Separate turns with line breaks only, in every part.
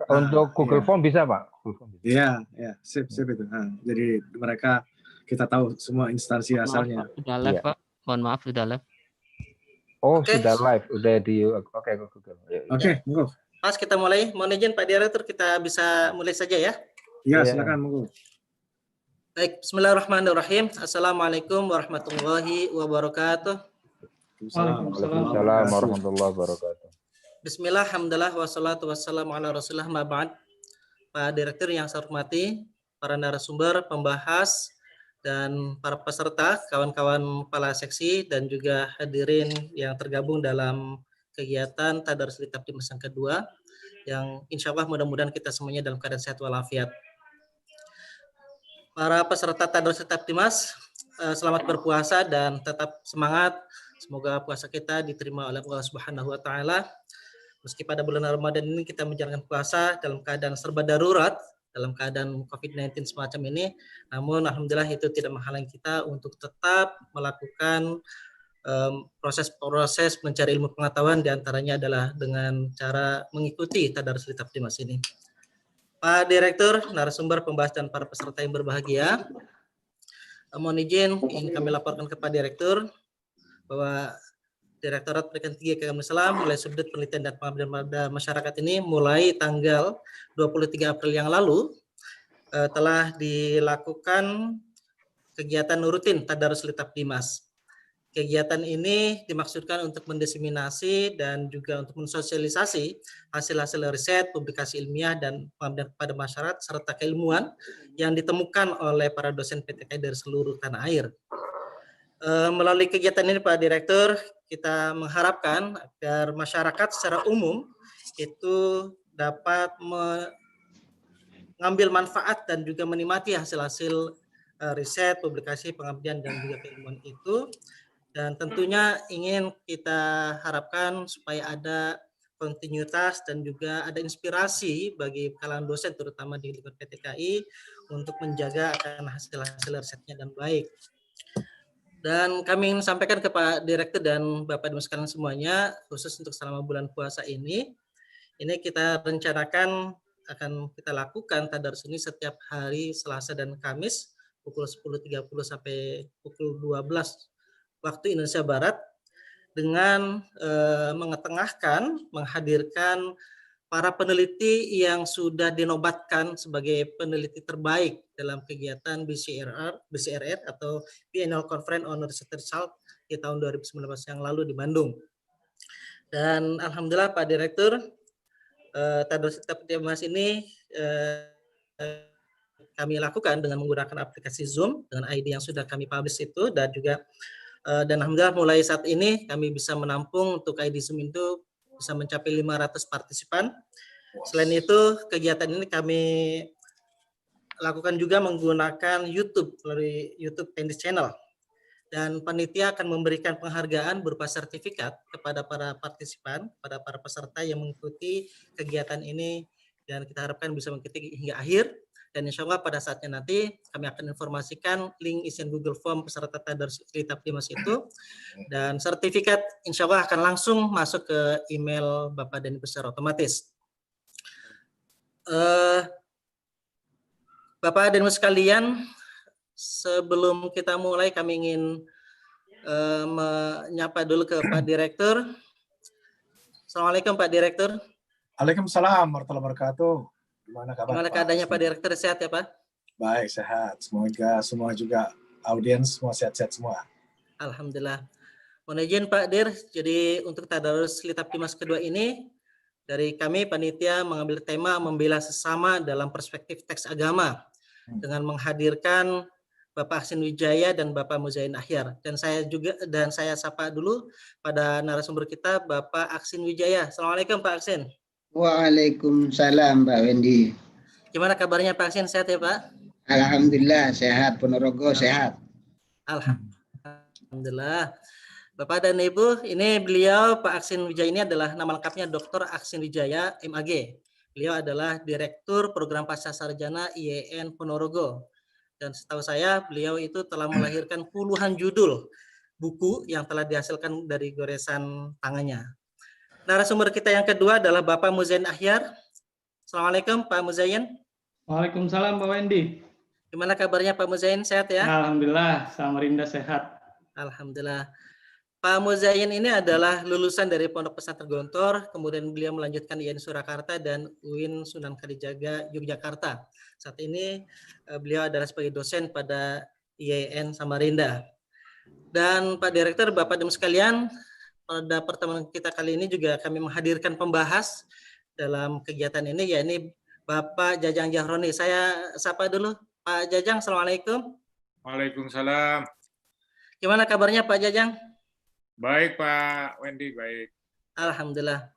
Untuk Google Form bisa, Pak?
Iya, sip itu. Jadi mereka kita tahu semua instansi asalnya.
Sudah live, Pak. Mohon maaf, sudah live.
Oh, sudah live, udah di Google.
Oke, monggo.
Mas, kita mulai. Mohon izin Pak Direktur, kita bisa mulai saja ya.
Iya, silakan, monggo.
Baik, bismillahirrahmanirrahim. Assalamualaikum warahmatullahi wabarakatuh.
Waalaikumsalam warahmatullahi wabarakatuh.
Bismillah, alhamdulillah, wassalatu wassalamu ala rasulillah, ma ba'd. Pak Direktur yang saya hormati, para narasumber, pembahas, dan para peserta, kawan-kawan kepala seksi, dan juga hadirin yang tergabung dalam kegiatan Tadarus Kitab Dimas yang kedua, yang insya Allah mudah-mudahan kita semuanya dalam keadaan sehat walafiat. Para peserta Tadarus Kitab Dimas, selamat berpuasa dan tetap semangat. Semoga puasa kita diterima oleh Allah Subhanahu wa Ta'ala. Meski pada bulan Ramadan ini kita menjalankan puasa dalam keadaan serba darurat, dalam keadaan COVID-19 semacam ini, namun alhamdulillah itu tidak menghalangi kita untuk tetap melakukan proses-proses mencari ilmu pengetahuan, diantaranya adalah dengan cara mengikuti Tadarus Kitab Dimas ini. Pak Direktur, narasumber, pembahas, dan para peserta yang berbahagia, mohon izin ingin kami laporkan ke Pak Direktur bahwa Direktorat Pendidikan Tinggi Agama Islam mulai sudut penelitian dan pengabdian pada masyarakat ini mulai tanggal 23 April yang lalu telah dilakukan kegiatan rutin Tadarus Kitab Dimas. Kegiatan ini dimaksudkan untuk mendiseminasi dan juga untuk mensosialisasi hasil-hasil riset, publikasi ilmiah, dan pengabdian kepada masyarakat serta keilmuan yang ditemukan oleh para dosen PTKI dari seluruh tanah air. Melalui kegiatan ini Pak Direktur, kita mengharapkan agar masyarakat secara umum itu dapat mengambil manfaat dan juga menikmati hasil-hasil riset, publikasi, pengabdian, dan juga keilmuan itu. Dan tentunya ingin kita harapkan supaya ada kontinuitas dan juga ada inspirasi bagi kalangan dosen terutama di lingkungan PTKI untuk menjaga akan hasil-hasil risetnya dan baik. Dan kami ingin sampaikan ke Pak Direktur dan Bapak Ibu sekalian semuanya, khusus untuk selama bulan puasa ini kita rencanakan akan kita lakukan Tadarus ini setiap hari Selasa dan Kamis pukul 10.30 sampai pukul 12 waktu Indonesia Barat, dengan menghadirkan para peneliti yang sudah dinobatkan sebagai peneliti terbaik dalam kegiatan BCRR atau Biennial Conference on Research Result di tahun 2019 yang lalu di Bandung. Dan alhamdulillah Pak Direktur, Tadarus Kitab Dimas ini kami lakukan dengan menggunakan aplikasi Zoom dengan ID yang sudah kami publish itu, dan alhamdulillah mulai saat ini kami bisa menampung untuk ID Zoom itu bisa mencapai 500 partisipan. Selain itu, kegiatan ini kami lakukan juga menggunakan YouTube, melalui YouTube Tendis Channel. Dan panitia akan memberikan penghargaan berupa sertifikat kepada para partisipan, kepada para peserta yang mengikuti kegiatan ini, dan kita harapkan bisa mengikuti hingga akhir. Dan insya Allah pada saatnya nanti kami akan informasikan link isian Google Form peserta Tadarus Kitab Dimas itu, dan sertifikat insya Allah akan langsung masuk ke email Bapak dan Ibu secara otomatis. Bapak dan Ibu sekalian, sebelum kita mulai kami ingin menyapa dulu ke Pak Direktur. Assalamualaikum Pak Direktur.
Waalaikumsalam warahmatullahi wabarakatuh. Gimana
keadaannya Pak Direktur, sehat ya Pak?
Baik, sehat. Semoga semua juga audiens semua sehat-sehat semua.
Alhamdulillah. Mohon izin Pak Dir, jadi untuk Tadarus Kitab Dimas kedua ini dari kami panitia mengambil tema membela sesama dalam perspektif teks agama dengan menghadirkan Bapak Aksin Wijaya dan Bapak Muzain Ahyar. Dan saya sapa dulu pada narasumber kita Bapak Aksin Wijaya. Assalamualaikum Pak Aksin.
Waalaikumsalam Pak Wendy.
Gimana kabarnya Pak Aksin, sehat ya Pak?
Alhamdulillah sehat, Ponorogo sehat.
Alhamdulillah. Bapak dan Ibu, ini beliau Pak Aksin Wijaya ini adalah nama lengkapnya Dr. Aksin Wijaya MAG. Beliau adalah Direktur Program Pascasarjana IAIN Ponorogo. Dan setahu saya beliau itu telah melahirkan puluhan judul buku yang telah dihasilkan dari goresan tangannya. Narasumber kita yang kedua adalah Bapak Muzain Ahyar. Assalamualaikum Pak Muzayyin.
Waalaikumsalam Mbak Wendy.
Gimana kabarnya Pak Muzayyin? Sehat ya?
Alhamdulillah, Samarinda sehat.
Alhamdulillah. Pak Muzayyin ini adalah lulusan dari Pondok Pesantren Gontor, kemudian beliau melanjutkan IAIN Surakarta dan UIN Sunan Kalijaga Yogyakarta. Saat ini beliau adalah sebagai dosen pada IAIN Samarinda. Dan Pak Direktur, Bapak dan sekalian, pada pertemuan kita kali ini juga kami menghadirkan pembahas dalam kegiatan ini, yakni Bapak Jajang Jahroni. Saya sapa dulu Pak Jajang. Assalamualaikum.
Waalaikumsalam.
Gimana kabarnya Pak Jajang?
Baik Pak Wendy, baik.
Alhamdulillah.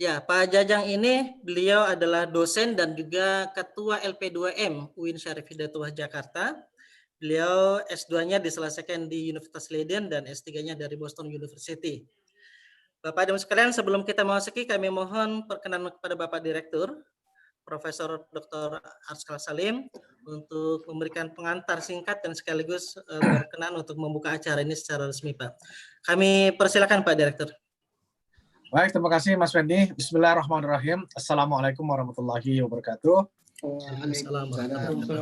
Ya, Pak Jajang ini beliau adalah dosen dan juga Ketua LP2M UIN Syarif Hidayatullah Jakarta. Beliau S2-nya diselesaikan di Universitas Leiden dan S3-nya dari Boston University. Bapak dan sekalian, sebelum kita memasuki, kami mohon perkenan kepada Bapak Direktur, Profesor Dr. Arskal Salim, untuk memberikan pengantar singkat dan sekaligus berkenan untuk membuka acara ini secara resmi, Pak. Kami persilakan Pak Direktur.
Baik, terima kasih Mas Wendy. Bismillahirrahmanirrahim. Assalamualaikum warahmatullahi wabarakatuh.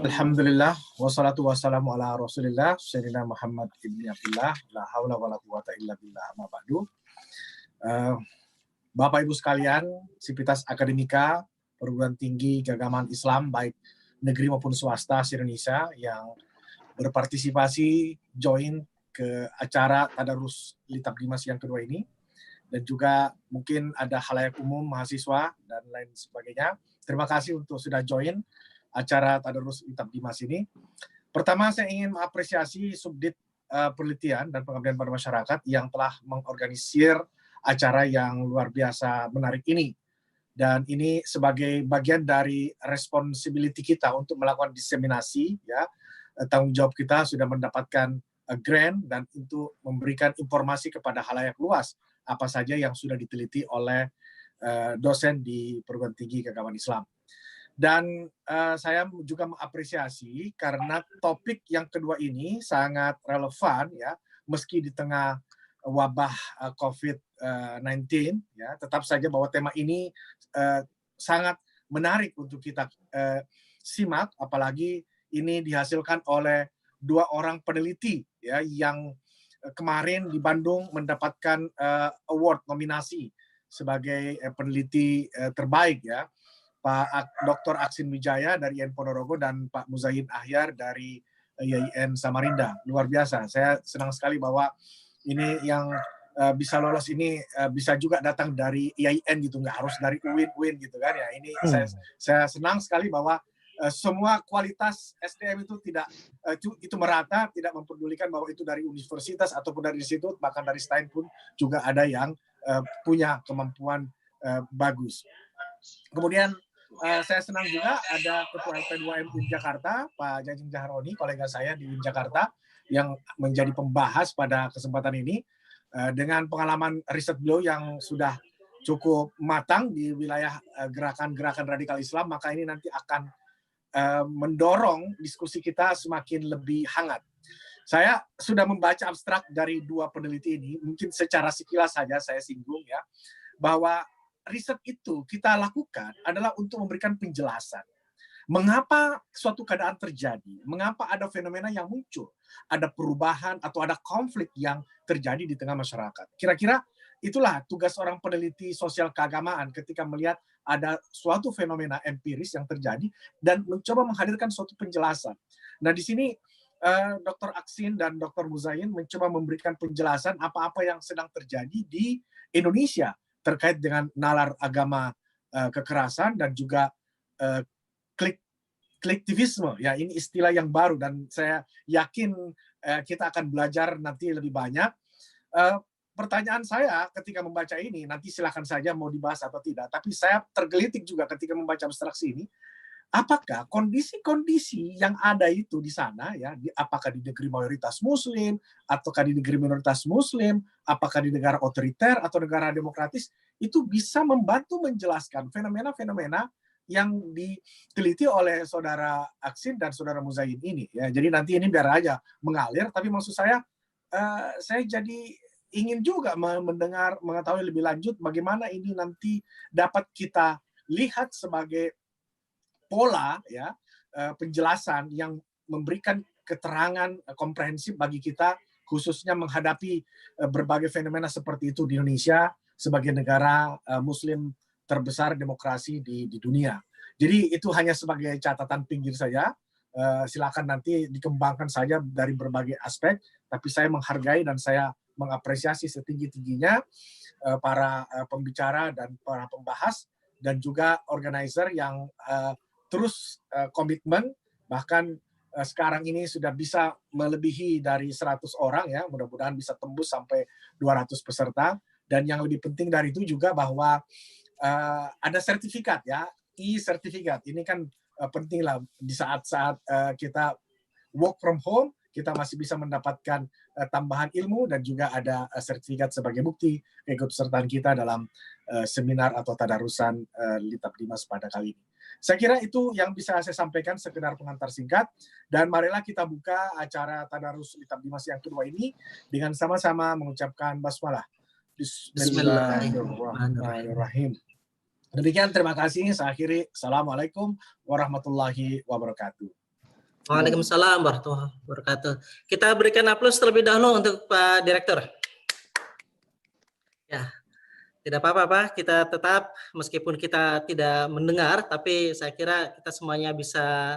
Alhamdulillah, wassalatu wassalamu ala rasulillah, Sayyidina Muhammad ibn Abdullah, la haula wa la quwata illa billah, amma ba'du. Bapak Ibu sekalian, Sivitas Akademika, perguruan tinggi keagamaan Islam, baik negeri maupun swasta se-Indonesia yang berpartisipasi, join ke acara Tadarus Litab Dimas yang kedua ini, dan juga mungkin ada khalayak umum, mahasiswa, dan lain sebagainya. Terima kasih untuk sudah join acara Tadarus Litab Dimas ini. Pertama, saya ingin mengapresiasi Subdit Penelitian dan Pengabdian pada Masyarakat yang telah mengorganisir acara yang luar biasa menarik ini. Dan ini sebagai bagian dari responsibility kita untuk melakukan diseminasi, ya, tanggung jawab kita sudah mendapatkan grant dan untuk memberikan informasi kepada khalayak luas apa saja yang sudah diteliti oleh dosen di perguruan tinggi keagamaan Islam. Dan saya juga mengapresiasi karena topik yang kedua ini sangat relevan, ya, meski di tengah wabah COVID-19, ya, tetap saja bahwa tema ini sangat menarik untuk kita simak, apalagi ini dihasilkan oleh dua orang peneliti, ya, yang kemarin di Bandung mendapatkan award nominasi sebagai peneliti terbaik, ya, Pak Dr. Aksin Wijaya dari IAIN Ponorogo dan Pak Muzayyin Ahyar dari IAIN Samarinda. Luar biasa. Saya senang sekali bahwa ini yang bisa lolos ini bisa juga datang dari IAIN gitu, nggak harus dari UIN gitu kan ya. Ini saya senang sekali bahwa semua kualitas SDM itu tidak itu merata, tidak memperdulikan bahwa itu dari universitas ataupun dari institut, bahkan dari STAIN pun juga ada yang punya kemampuan bagus. Kemudian saya senang juga ada Ketua LP2M UIN Jakarta, Pak Jajang Jahroni, kolega saya di UIN Jakarta, yang menjadi pembahas pada kesempatan ini dengan pengalaman riset beliau yang sudah cukup matang di wilayah gerakan-gerakan radikal Islam, maka ini nanti akan mendorong diskusi kita semakin lebih hangat. Saya sudah membaca abstrak dari dua peneliti ini, mungkin secara sekilas saja saya singgung, ya, bahwa riset itu kita lakukan adalah untuk memberikan penjelasan. Mengapa suatu keadaan terjadi? Mengapa ada fenomena yang muncul? Ada perubahan atau ada konflik yang terjadi di tengah masyarakat. Kira-kira itulah tugas orang peneliti sosial keagamaan ketika melihat ada suatu fenomena empiris yang terjadi dan mencoba menghadirkan suatu penjelasan. Nah, di sini Dr. Aksin dan Dr. Muzayyin mencoba memberikan penjelasan apa-apa yang sedang terjadi di Indonesia terkait dengan nalar agama kekerasan dan juga kliktivisme. Ya, ini istilah yang baru dan saya yakin kita akan belajar nanti lebih banyak. Pertanyaan saya ketika membaca ini, nanti silakan saja mau dibahas atau tidak, tapi saya tergelitik juga ketika membaca abstraksi ini, apakah kondisi-kondisi yang ada itu di sana, ya, apakah di negeri mayoritas muslim, ataukah di negeri minoritas muslim, apakah di negara otoriter atau negara demokratis, itu bisa membantu menjelaskan fenomena-fenomena yang diteliti oleh saudara Aksin dan saudara Muzayyin ini, ya. Jadi nanti ini biar aja mengalir, tapi maksud saya jadi ingin juga mengetahui lebih lanjut bagaimana ini nanti dapat kita lihat sebagai pola ya penjelasan yang memberikan keterangan komprehensif bagi kita, khususnya menghadapi berbagai fenomena seperti itu di Indonesia sebagai negara Muslim terbesar demokrasi di dunia. Jadi itu hanya sebagai catatan pinggir saja. Silakan nanti dikembangkan saja dari berbagai aspek, tapi saya menghargai dan saya mengapresiasi setinggi-tingginya para pembicara dan para pembahas dan juga organizer yang terus komitmen, bahkan sekarang ini sudah bisa melebihi dari 100 orang ya, mudah-mudahan bisa tembus sampai 200 peserta. Dan yang lebih penting dari itu juga bahwa ada sertifikat ya, e-sertifikat. Ini kan penting lah di saat-saat kita work from home, kita masih bisa mendapatkan tambahan ilmu dan juga ada sertifikat sebagai bukti keikutsertaan kita dalam seminar atau tadarusan Litab Dimas pada kali ini. Saya kira itu yang bisa saya sampaikan, sekedar pengantar singkat. Dan marilah kita buka acara tadarus Litab Dimas yang kedua ini dengan sama-sama mengucapkan basmalah. Bismillahirrahmanirrahim. Demikian, terima kasih. Saya akhiri. Assalamualaikum warahmatullahi wabarakatuh.
Waalaikumsalam warahmatullahi wabarakatuh. Kita berikan aplaus terlebih dahulu untuk Pak Direktur. Ya, tidak apa-apa Pak, kita tetap meskipun kita tidak mendengar, tapi saya kira kita semuanya bisa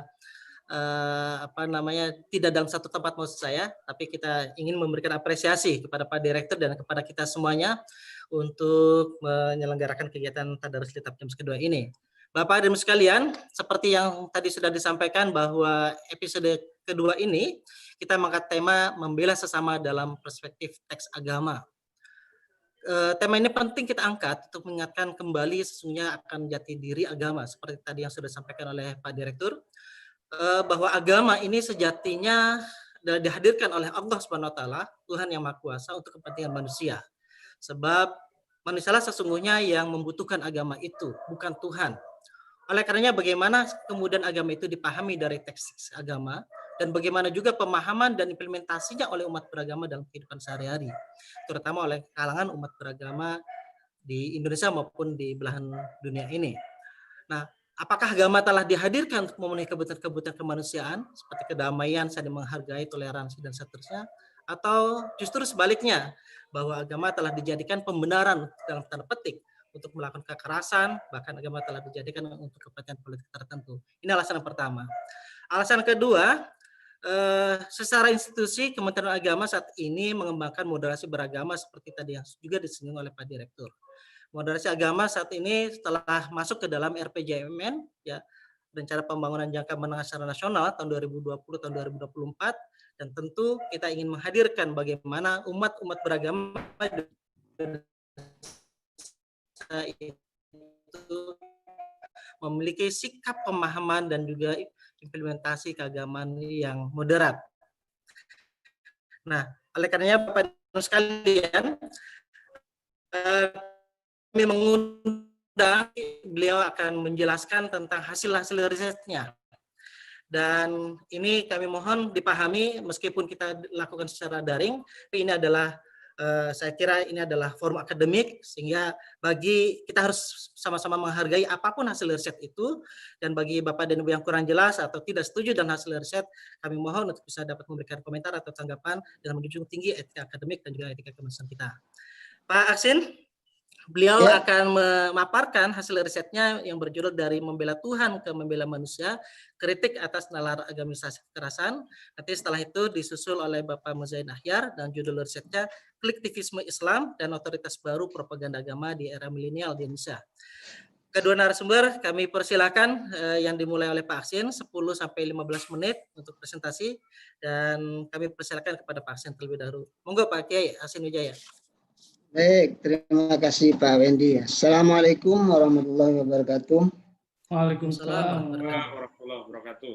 tidak dalam satu tempat maksud saya, tapi kita ingin memberikan apresiasi kepada Pak Direktur dan kepada kita semuanya untuk menyelenggarakan kegiatan Tadarus Litab Dimas kedua ini. Bapak dan Ibu sekalian, seperti yang tadi sudah disampaikan bahwa episode kedua ini kita mengangkat tema membela sesama dalam perspektif teks agama. Tema ini penting kita angkat untuk mengingatkan kembali sesungguhnya akan jati diri agama, seperti tadi yang sudah disampaikan oleh Pak Direktur, bahwa agama ini sejatinya dihadirkan oleh Allah SWT, Tuhan yang Maha Kuasa, untuk kepentingan manusia. Sebab manusialah sesungguhnya yang membutuhkan agama itu, bukan Tuhan. Oleh karenanya bagaimana kemudian agama itu dipahami dari teks agama, dan bagaimana juga pemahaman dan implementasinya oleh umat beragama dalam kehidupan sehari-hari, terutama oleh kalangan umat beragama di Indonesia maupun di belahan dunia ini. Nah, apakah agama telah dihadirkan untuk memenuhi kebutuhan-kebutuhan kemanusiaan seperti kedamaian, saling menghargai, toleransi, dan seterusnya, atau justru sebaliknya, bahwa agama telah dijadikan pembenaran dalam tanda petik untuk melakukan kekerasan, bahkan agama telah dijadikan untuk kepentingan politik tertentu. Ini alasan yang pertama. Alasan kedua, secara institusi Kementerian Agama saat ini mengembangkan moderasi beragama seperti tadi yang juga disinggung oleh Pak Direktur. Moderasi agama saat ini setelah masuk ke dalam RPJMN, ya, Rencana Pembangunan Jangka Menengah secara Nasional tahun 2020 tahun 2024, dan tentu kita ingin menghadirkan bagaimana umat-umat beragama itu memiliki sikap pemahaman dan juga implementasi keagamaan yang moderat. Nah, oleh karenanya Bapak Ibu sekalian, kami mengundang beliau akan menjelaskan tentang hasil-hasil risetnya. Dan ini kami mohon dipahami meskipun kita lakukan secara daring, tapi ini adalah saya kira ini adalah forum akademik, sehingga bagi kita harus sama-sama menghargai apapun hasil riset itu, dan bagi Bapak dan Ibu yang kurang jelas atau tidak setuju dengan hasil riset, kami mohon untuk bisa dapat memberikan komentar atau tanggapan dan menjunjung tinggi etika akademik dan juga etika kemanusiaan kita. Pak Aksin, beliau akan memaparkan hasil risetnya yang berjudul Dari Membela Tuhan ke Membela Manusia, Kritik atas Nalar Agamisasi Kekerasan. Nanti setelah itu disusul oleh Bapak Muzain Ahyar dan judul risetnya Kolektivisme Islam dan Otoritas Baru Propaganda Agama di Era Milenial di Indonesia. Kedua narasumber kami persilakan yang dimulai oleh Pak Aksin 10 sampai 15 menit untuk presentasi, dan kami persilakan kepada Pak Aksin terlebih dahulu. Monggo Pak Kiai Aksin Wijaya.
Baik, terima kasih Pak Wendy. Assalamualaikum warahmatullahi wabarakatuh.
Waalaikumsalam
warahmatullahi wabarakatuh.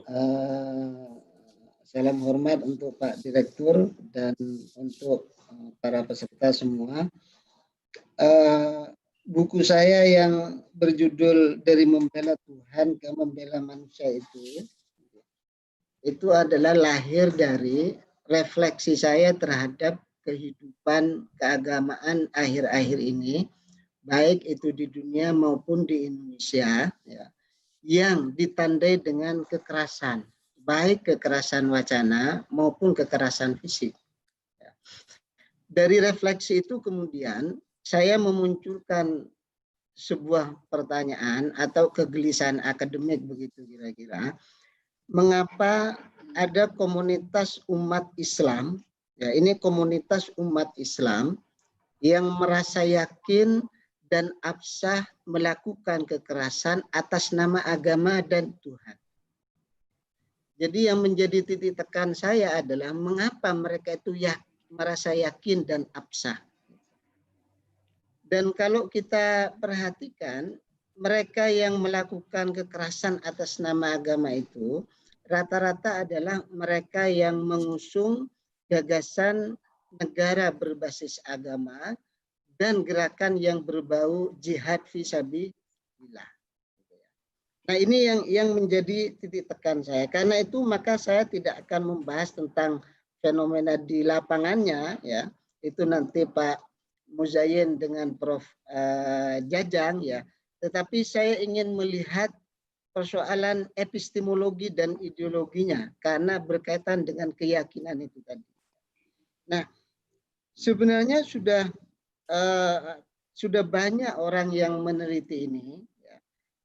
Salam hormat untuk Pak Direktur dan untuk para peserta semua. Buku saya yang berjudul Dari Membela Tuhan ke Membela Manusia itu adalah lahir dari refleksi saya terhadap kehidupan keagamaan akhir-akhir ini, baik itu di dunia maupun di Indonesia, ya, yang ditandai dengan kekerasan, baik kekerasan wacana maupun kekerasan fisik. Dari refleksi itu kemudian saya memunculkan sebuah pertanyaan atau kegelisahan akademik begitu kira-kira, mengapa ada komunitas umat Islam, ya ini komunitas umat Islam yang merasa yakin dan absah melakukan kekerasan atas nama agama dan Tuhan. Jadi yang menjadi titik tekan saya adalah mengapa mereka itu merasa yakin dan absah. Dan kalau kita perhatikan, mereka yang melakukan kekerasan atas nama agama itu rata-rata adalah mereka yang mengusung gagasan negara berbasis agama dan gerakan yang berbau jihad fisabilillah. Nah, ini yang menjadi titik tekan saya. Karena itu maka saya tidak akan membahas tentang fenomena di lapangannya, ya. Itu nanti Pak Muzayyin dengan Prof. Jajang, ya. Tetapi saya ingin melihat persoalan epistemologi dan ideologinya karena berkaitan dengan keyakinan itu tadi. Nah, sebenarnya sudah banyak orang yang meneliti ini, ya.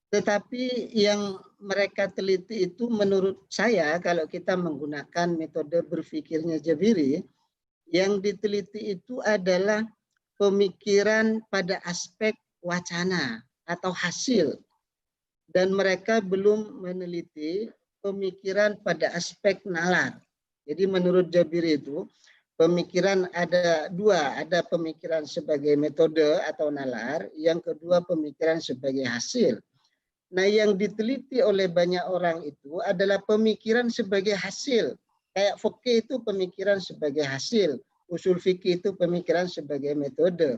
Tetapi yang mereka teliti itu menurut saya kalau kita menggunakan metode berpikirnya Jabiri, yang diteliti itu adalah pemikiran pada aspek wacana atau hasil, dan mereka belum meneliti pemikiran pada aspek nalar. Jadi menurut Jabiri itu pemikiran ada dua, ada pemikiran sebagai metode atau nalar, yang kedua pemikiran sebagai hasil. Nah, yang diteliti oleh banyak orang itu adalah pemikiran sebagai hasil. Kayak fikih itu pemikiran sebagai hasil, usul fikih itu pemikiran sebagai metode.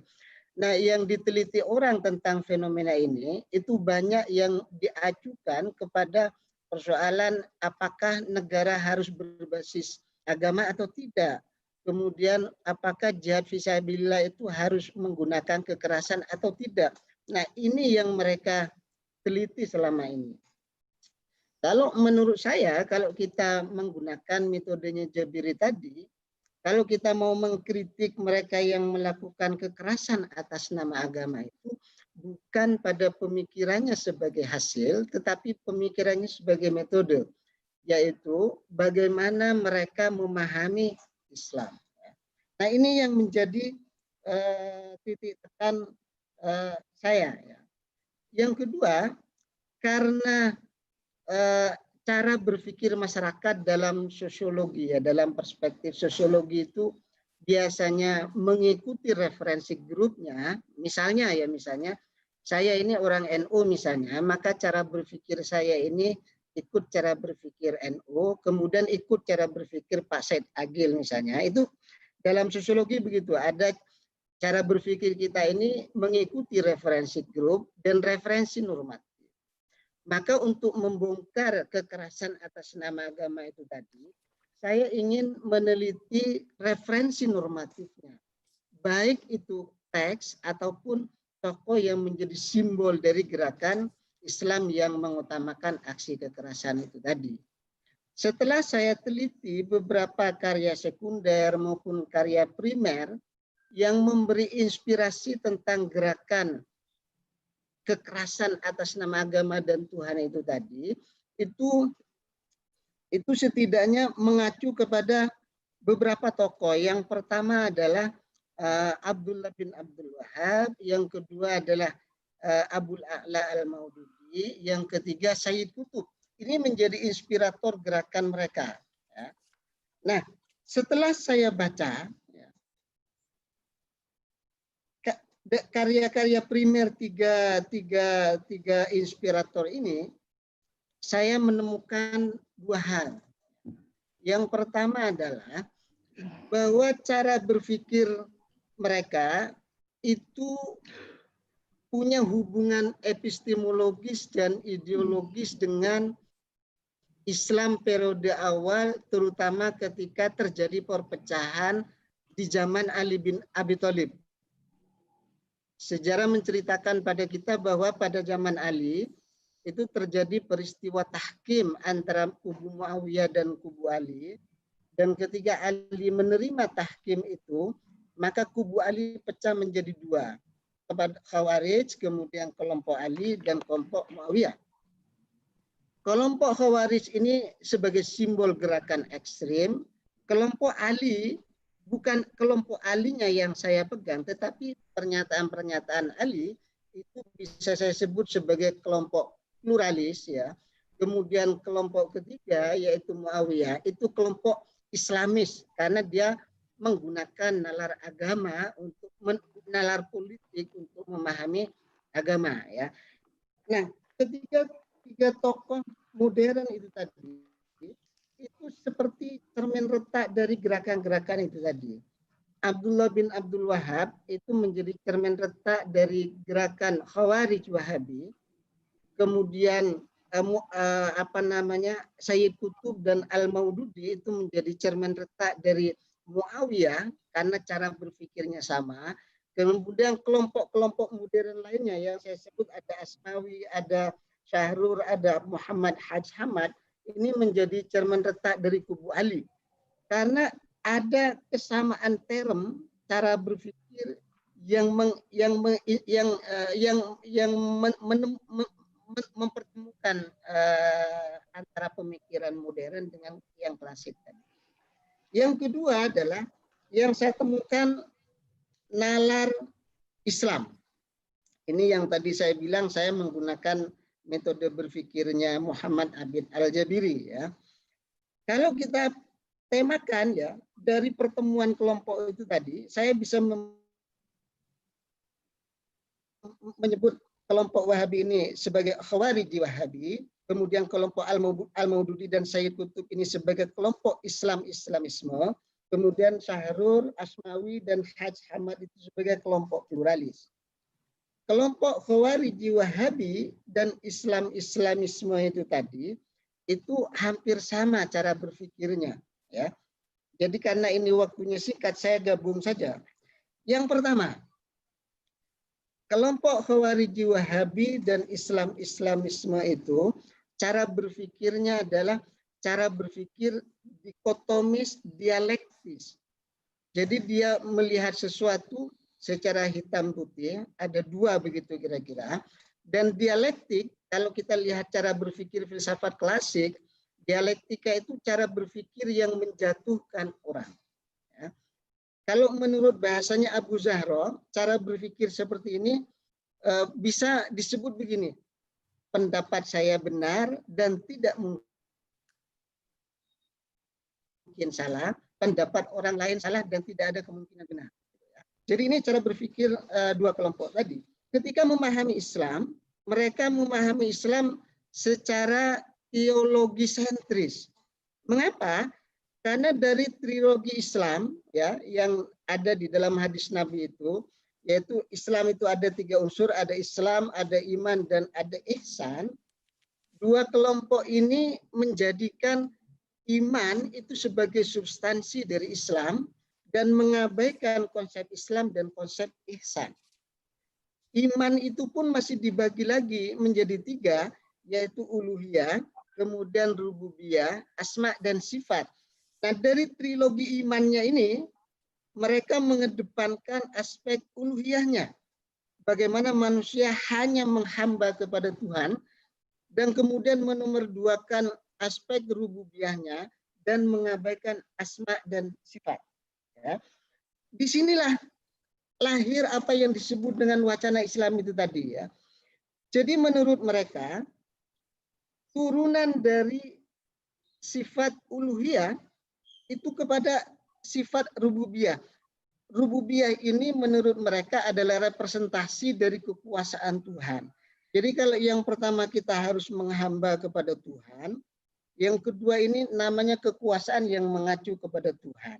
Nah, yang diteliti orang tentang fenomena ini itu banyak yang diajukan kepada persoalan apakah negara harus berbasis agama atau tidak. Kemudian apakah jihad fisabilillah itu harus menggunakan kekerasan atau tidak. Nah, ini yang mereka teliti selama ini. Kalau menurut saya, kalau kita menggunakan metodenya Jabiri tadi, kalau kita mau mengkritik mereka yang melakukan kekerasan atas nama agama itu, bukan pada pemikirannya sebagai hasil, tetapi pemikirannya sebagai metode, yaitu bagaimana mereka memahami Islam. Nah, ini yang menjadi titik tekan saya. Yang kedua, karena cara berpikir masyarakat dalam sosiologi, ya, dalam perspektif sosiologi itu biasanya mengikuti referensi grupnya. Misalnya saya ini orang NU misalnya, maka cara berpikir saya ini ikut cara berpikir NU, kemudian ikut cara berpikir Pak Said Agil misalnya. Itu dalam sosiologi begitu, ada cara berpikir kita ini mengikuti referensi grup dan referensi normatif. Maka untuk membongkar kekerasan atas nama agama itu tadi, saya ingin meneliti referensi normatifnya. Baik itu teks ataupun tokoh yang menjadi simbol dari gerakan Islam yang mengutamakan aksi kekerasan itu tadi. Setelah saya teliti beberapa karya sekunder maupun karya primer yang memberi inspirasi tentang gerakan kekerasan atas nama agama dan Tuhan itu tadi, itu setidaknya mengacu kepada beberapa tokoh. Yang pertama adalah Abdullah bin Abdul Wahab, yang kedua adalah Abul A'la al-Maududi, yang ketiga Sayyid Qutb. Ini menjadi inspirator gerakan mereka. Ya. Nah, setelah saya baca karya-karya primer tiga inspirator ini, saya menemukan dua hal. Yang pertama adalah bahwa cara berpikir mereka itu punya hubungan epistemologis dan ideologis dengan Islam periode awal, terutama ketika terjadi perpecahan di zaman Ali bin Abi Thalib. Sejarah menceritakan pada kita bahwa pada zaman Ali, itu terjadi peristiwa tahkim antara kubu Muawiyah dan kubu Ali. Dan ketika Ali menerima tahkim itu, maka kubu Ali pecah menjadi dua. Kepada Khawarij, kemudian kelompok Ali dan kelompok Muawiyah. Kelompok Khawarij ini sebagai simbol gerakan ekstrim. Kelompok Ali, bukan kelompok Alinya yang saya pegang, tetapi pernyataan-pernyataan Ali itu bisa saya sebut sebagai kelompok pluralis ya. Kemudian kelompok ketiga yaitu Muawiyah itu kelompok Islamis karena dia menggunakan nalar agama untuk nalar politik untuk memahami agama ya. Nah, ketika tiga tokoh modern itu tadi itu seperti cermin retak dari gerakan-gerakan itu tadi. Abdullah bin Abdul Wahab itu menjadi cermin retak dari gerakan Khawarij Wahabi. Kemudian Sayyid Qutb dan Al-Maududi itu menjadi cermin retak dari Muawiyah karena cara berpikirnya sama. Kemudian kelompok-kelompok modern lainnya yang saya sebut ada Asmawi, ada Syahrur, ada Muhammad Haj Hamad, ini menjadi cermin retak dari kubu Ali. Karena ada kesamaan term cara berpikir yang mempertemukan antara pemikiran modern dengan yang klasik tadi. Yang kedua adalah yang saya temukan nalar Islam. Ini yang tadi saya bilang saya menggunakan metode berpikirnya Muhammad Abid Al-Jabiri ya. Kalau kita temakan ya dari pertemuan kelompok itu tadi, saya bisa menyebut kelompok Wahabi ini sebagai Khawarij Wahabi, kemudian kelompok Al-Maududi dan Sayyid Qutb ini sebagai kelompok Islamisme, kemudian Syahrur, Asmawi dan Haj Hamad itu sebagai kelompok pluralis. Kelompok Khawarij Wahabi dan Islamisme itu tadi itu hampir sama cara berpikirnya ya. Jadi karena ini waktunya singkat saya gabung saja. Yang pertama, kelompok Khawarij Wahabi dan Islamisme itu cara berpikirnya adalah cara berpikir dikotomis dialektis. Jadi dia melihat sesuatu secara hitam putih, ada dua begitu kira-kira. Dan dialektik, kalau kita lihat cara berpikir filsafat klasik, dialektika itu cara berpikir yang menjatuhkan orang. Ya. Kalau menurut bahasanya Abu Zahra, cara berpikir seperti ini bisa disebut begini, pendapat saya benar dan tidak mungkin salah, pendapat orang lain salah dan tidak ada kemungkinan benar. Jadi ini cara berpikir dua kelompok tadi. Ketika memahami Islam, mereka memahami Islam secara teologi sentris. Mengapa? Karena dari trilogi Islam ya yang ada di dalam hadis Nabi itu, yaitu Islam itu ada tiga unsur, ada Islam, ada iman, dan ada ihsan. Dua kelompok ini menjadikan iman itu sebagai substansi dari Islam dan mengabaikan konsep Islam dan konsep ihsan. Iman itu pun masih dibagi lagi menjadi tiga, yaitu uluhiyah, kemudian rububiyah, asma dan sifat. Nah dari trilogi imannya ini, mereka mengedepankan aspek uluhiyahnya. Bagaimana manusia hanya menghamba kepada Tuhan, dan kemudian menomorduakan aspek rububiyahnya, dan mengabaikan asma dan sifat. Ya. Disinilah lahir apa yang disebut dengan wacana Islam itu tadi ya. Jadi menurut mereka turunan dari sifat uluhiyah itu kepada sifat rububiyah. Rububiyah ini menurut mereka adalah representasi dari kekuasaan Tuhan. Jadi kalau yang pertama kita harus menghamba kepada Tuhan, yang kedua ini namanya kekuasaan yang mengacu kepada Tuhan.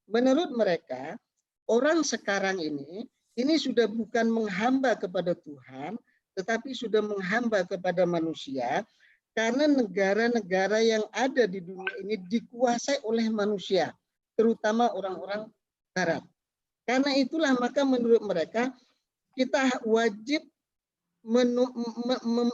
Menurut mereka, orang sekarang ini sudah bukan menghamba kepada Tuhan, tetapi sudah menghamba kepada manusia, karena negara-negara yang ada di dunia ini dikuasai oleh manusia, terutama orang-orang Barat. Karena itulah maka menurut mereka, kita wajib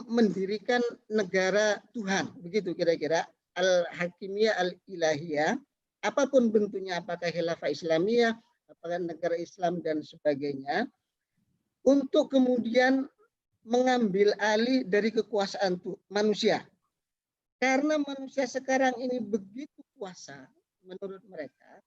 mendirikan negara Tuhan, begitu kira-kira, al-hakimiyah al-ilahiyah, apapun bentuknya, apakah khilafah Islamiyah, apakah negara Islam dan sebagainya, untuk kemudian mengambil alih dari kekuasaan manusia. Karena manusia sekarang ini begitu kuasa menurut mereka,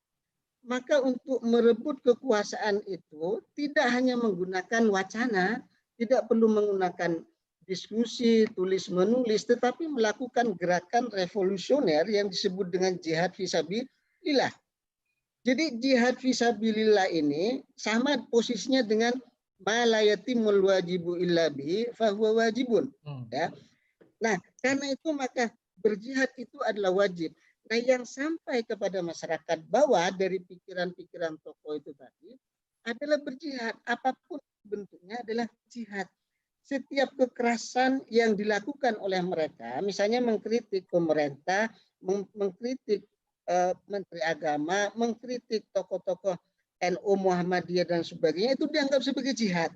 maka untuk merebut kekuasaan itu tidak hanya menggunakan wacana, tidak perlu menggunakan diskusi, tulis-menulis, tetapi melakukan gerakan revolusioner yang disebut dengan jihad fisabilillah. Jadi jihad fisabilillah ini sama posisinya dengan ma la yatimul wajibu illa bihi fahuwa wajibun. Ya. Nah, karena itu maka berjihad itu adalah wajib. Nah, yang sampai kepada masyarakat bawah dari pikiran-pikiran tokoh itu tadi adalah berjihad. Apapun bentuknya adalah jihad. Setiap kekerasan yang dilakukan oleh mereka, misalnya mengkritik pemerintah, mengkritik Menteri Agama, mengkritik tokoh-tokoh NU, Muhammadiyah dan sebagainya, itu dianggap sebagai jihad.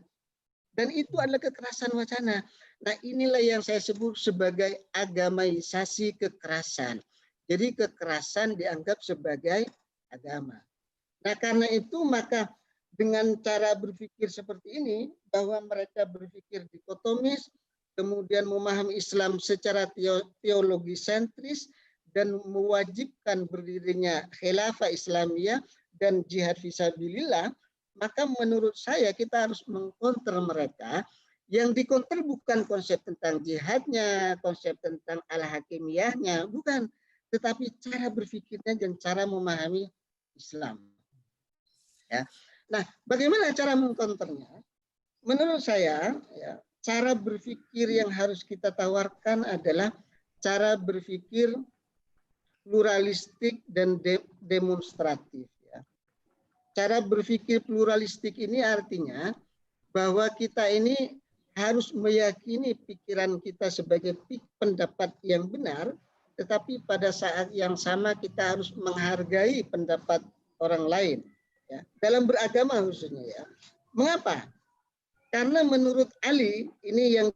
Dan itu adalah kekerasan wacana. Nah, inilah yang saya sebut sebagai agamaisasi kekerasan. Jadi kekerasan dianggap sebagai agama. Nah, karena itu maka dengan cara berpikir seperti ini, bahwa mereka berpikir dikotomis, kemudian memahami Islam secara teologi sentris, dan mewajibkan berdirinya khilafah Islamiyah dan jihad fisabilillah, maka menurut saya kita harus mengkonter mereka. Yang dikonter bukan konsep tentang jihadnya, konsep tentang al-hakimiyahnya, bukan. Tetapi cara berpikirnya dan cara memahami Islam. Ya. Nah, bagaimana cara mengkonternya? Menurut saya, ya, cara berpikir yang harus kita tawarkan adalah cara berpikir pluralistik dan demonstratif. Ya. Cara berpikir pluralistik ini artinya bahwa kita ini harus meyakini pikiran kita sebagai pendapat yang benar, tetapi pada saat yang sama kita harus menghargai pendapat orang lain. Ya. Dalam beragama khususnya. Ya. Mengapa? Karena menurut Ali, ini yang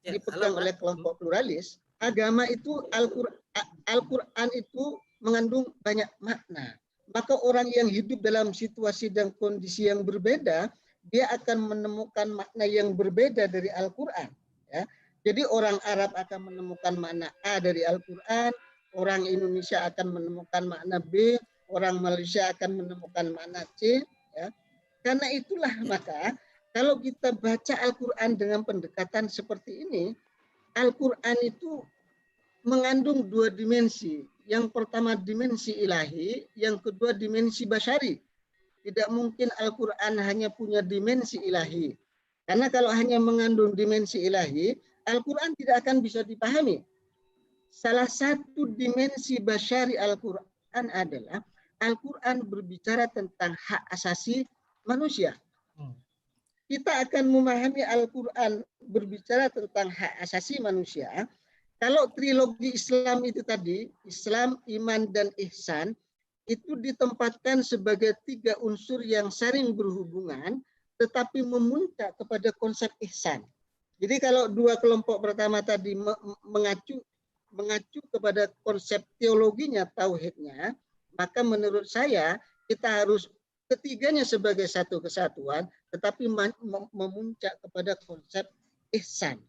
dipegang oleh kelompok pluralis, agama itu Al-Quran itu mengandung banyak makna. Maka orang yang hidup dalam situasi dan kondisi yang berbeda, dia akan menemukan makna yang berbeda dari Al-Quran. Ya. Jadi orang Arab akan menemukan makna A dari Al-Quran, orang Indonesia akan menemukan makna B, orang Malaysia akan menemukan makna C. Ya. Karena itulah maka kalau kita baca Al-Quran dengan pendekatan seperti ini, Al-Quran itu mengandung dua dimensi. Yang pertama dimensi ilahi, yang kedua dimensi basyari. Tidak mungkin Al-Quran hanya punya dimensi ilahi. Karena kalau hanya mengandung dimensi ilahi, Al-Quran tidak akan bisa dipahami. Salah satu dimensi basyari Al-Quran adalah Al-Quran berbicara tentang hak asasi manusia. Kita akan memahami Al-Quran berbicara tentang hak asasi manusia. Kalau trilogi Islam itu tadi, Islam, iman, dan ihsan, itu ditempatkan sebagai tiga unsur yang saling berhubungan, tetapi memuncak kepada konsep ihsan. Jadi kalau dua kelompok pertama tadi mengacu kepada konsep teologinya, tauhidnya, maka menurut saya kita harus ketiganya sebagai satu kesatuan, tetapi memuncak kepada konsep ihsan.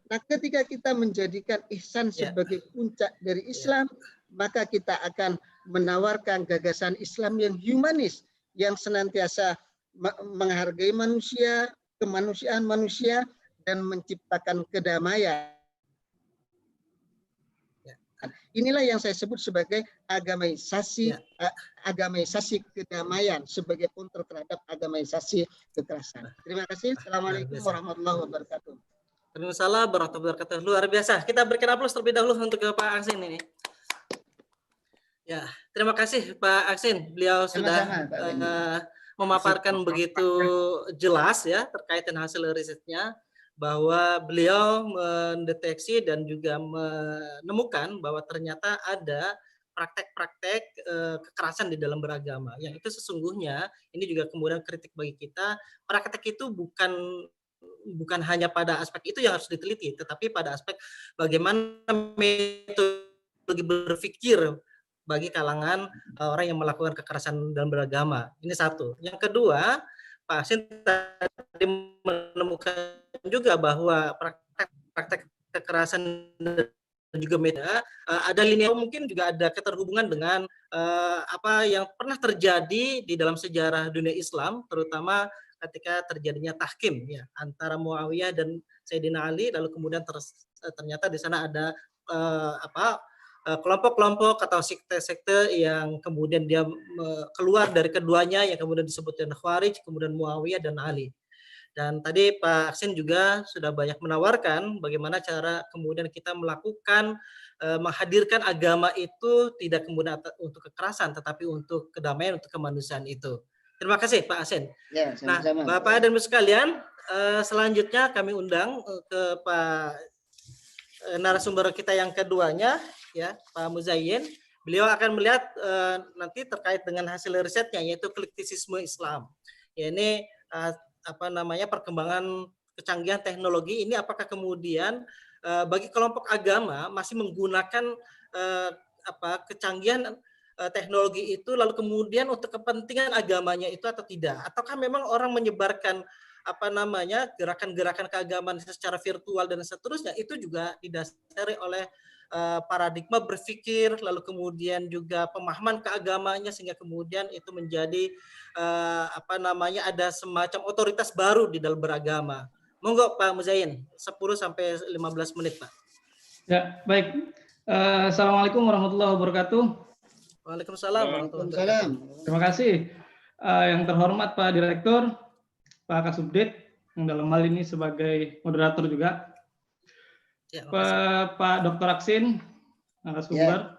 Nah, ketika kita menjadikan ihsan sebagai puncak dari Islam, maka kita akan menawarkan gagasan Islam yang humanis, yang senantiasa menghargai manusia, kemanusiaan manusia, dan menciptakan kedamaian. Inilah yang saya sebut sebagai agamaisasi, agamaisasi kedamaian sebagai counter terhadap agamaisasi kekerasan. Terima kasih. Assalamualaikum warahmatullahi wabarakatuh.
Waalaikumsalam warahmatullahi wabarakatuh. Luar biasa. Kita berikan aplaus terlebih dahulu untuk Pak Aksin ini. Ya, terima kasih Pak Aksin. Beliau sudah memaparkan begitu jelas ya terkait dengan hasil risetnya, bahwa beliau mendeteksi dan juga menemukan bahwa ternyata ada praktek-praktek kekerasan di dalam beragama. Yang itu sesungguhnya ini juga kemudian kritik bagi kita, praktek itu bukan hanya pada aspek itu yang harus diteliti, tetapi pada aspek bagaimana metode berpikir bagi kalangan orang yang melakukan kekerasan dalam beragama. Ini satu. Yang kedua, Pak Aksin tadi menemukan juga bahwa praktek kekerasan dan juga media ada linear, mungkin juga ada keterhubungan dengan apa yang pernah terjadi di dalam sejarah dunia Islam, terutama ketika terjadinya tahkim ya antara Muawiyah dan Sayyidina Ali, lalu kemudian ternyata di sana ada kelompok-kelompok atau sekte-sekte yang kemudian dia keluar dari keduanya, yang kemudian disebutkan Khawarij, kemudian Muawiyah dan Ali. Dan tadi Pak Aksin juga sudah banyak menawarkan bagaimana cara kemudian kita melakukan menghadirkan agama itu tidak kemudian untuk kekerasan, tetapi untuk kedamaian, untuk kemanusiaan itu. Terima kasih Pak Aksin.
Ya, sama-sama.
Nah, Bapak dan Ibu sekalian, selanjutnya kami undang ke Pak narasumber kita yang keduanya, ya Pak Muzayyin. Beliau akan melihat nanti terkait dengan hasil risetnya, yaitu kritisisme Islam. Ya, ini perkembangan kecanggihan teknologi ini, apakah kemudian bagi kelompok agama masih menggunakan kecanggihan teknologi itu lalu kemudian untuk kepentingan agamanya itu atau tidak, ataukah memang orang menyebarkan gerakan-gerakan keagamaan secara virtual dan seterusnya itu juga didasari oleh paradigma berpikir, lalu kemudian juga pemahaman keagamanya, sehingga kemudian itu menjadi ada semacam otoritas baru di dalam beragama. Monggo Pak Muzayyin, 10-15 menit Pak.
Ya, baik. Assalamualaikum warahmatullahi wabarakatuh.
Waalaikumsalam warahmatullahi wabarakatuh.
Waalaikumsalam.
Terima kasih. Yang terhormat Pak Direktur, Pak Kasubdit, yang dalam hal ini sebagai moderator juga.
Ya,
Pak Dr. Aksin, narasumber,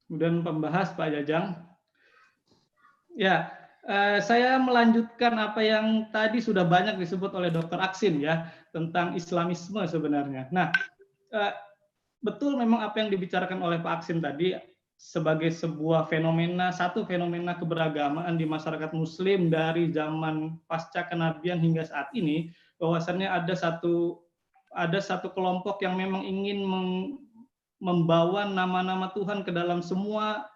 kemudian pembahas Pak Jajang. Ya, saya melanjutkan apa yang tadi sudah banyak disebut oleh Dr. Aksin ya, tentang Islamisme sebenarnya. Nah, betul memang apa yang dibicarakan oleh Pak Aksin tadi sebagai sebuah fenomena, satu fenomena keberagamaan di masyarakat Muslim dari zaman pasca kenabian hingga saat ini, bahwasannya ada satu kelompok yang memang ingin membawa nama-nama Tuhan ke dalam semua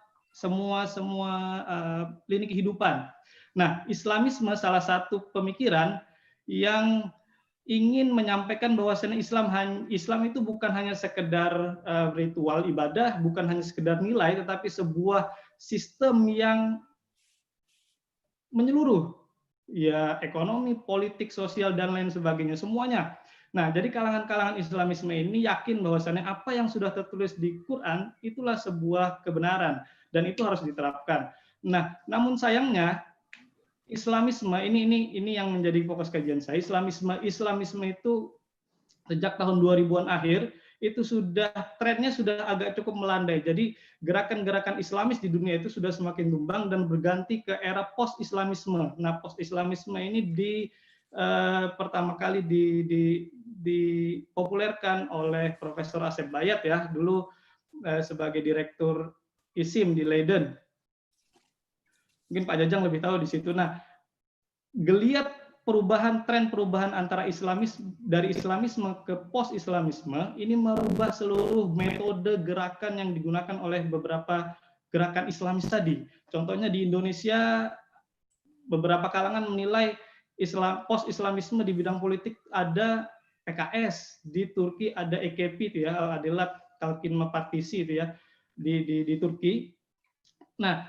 lini kehidupan. Nah, Islamisme salah satu pemikiran yang ingin menyampaikan bahwasanya Islam itu bukan hanya sekedar ritual ibadah, bukan hanya sekedar nilai, tetapi sebuah sistem yang menyeluruh, ya ekonomi, politik, sosial dan lain sebagainya semuanya. Nah, jadi kalangan-kalangan Islamisme ini yakin bahwasanya apa yang sudah tertulis di Quran itulah sebuah kebenaran dan itu harus diterapkan. Nah, namun sayangnya Islamisme ini yang menjadi fokus kajian saya. Islamisme itu sejak tahun 2000-an akhir itu trennya sudah agak cukup melandai. Jadi gerakan-gerakan Islamis di dunia itu sudah semakin tumbang dan berganti ke era post-Islamisme. Nah, post-Islamisme ini pertama kali dipopulerkan oleh Profesor Asep Bayat ya, dulu sebagai direktur ISIM di Leiden. Mungkin Pak Jajang lebih tahu di situ. Nah, geliat tren perubahan antara dari Islamisme ke post-Islamisme ini merubah seluruh metode gerakan yang digunakan oleh beberapa gerakan Islamis tadi. Contohnya di Indonesia, beberapa kalangan menilai post-Islamisme di bidang politik ada PKS, di Turki ada AKP itu ya, Adalet Kalkınma Partisi itu ya, di Turki. Nah,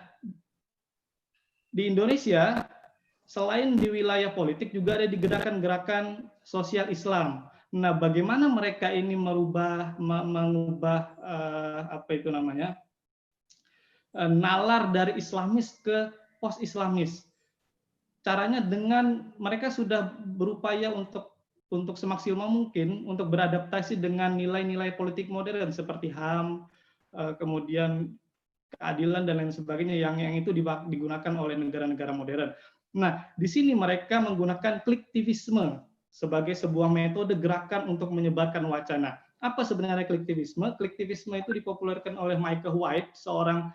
di Indonesia, selain di wilayah politik juga ada di gerakan-gerakan sosial Islam. Nah, bagaimana mereka ini mengubah nalar dari Islamis ke post-Islamis. Caranya dengan mereka sudah berupaya untuk semaksimal mungkin untuk beradaptasi dengan nilai-nilai politik modern seperti HAM, kemudian keadilan dan lain sebagainya yang itu digunakan oleh negara-negara modern. Nah, di sini mereka menggunakan kliktivisme sebagai sebuah metode gerakan untuk menyebarkan wacana. Apa sebenarnya kolektivisme? Kolektivisme itu dipopulerkan oleh Michael White, seorang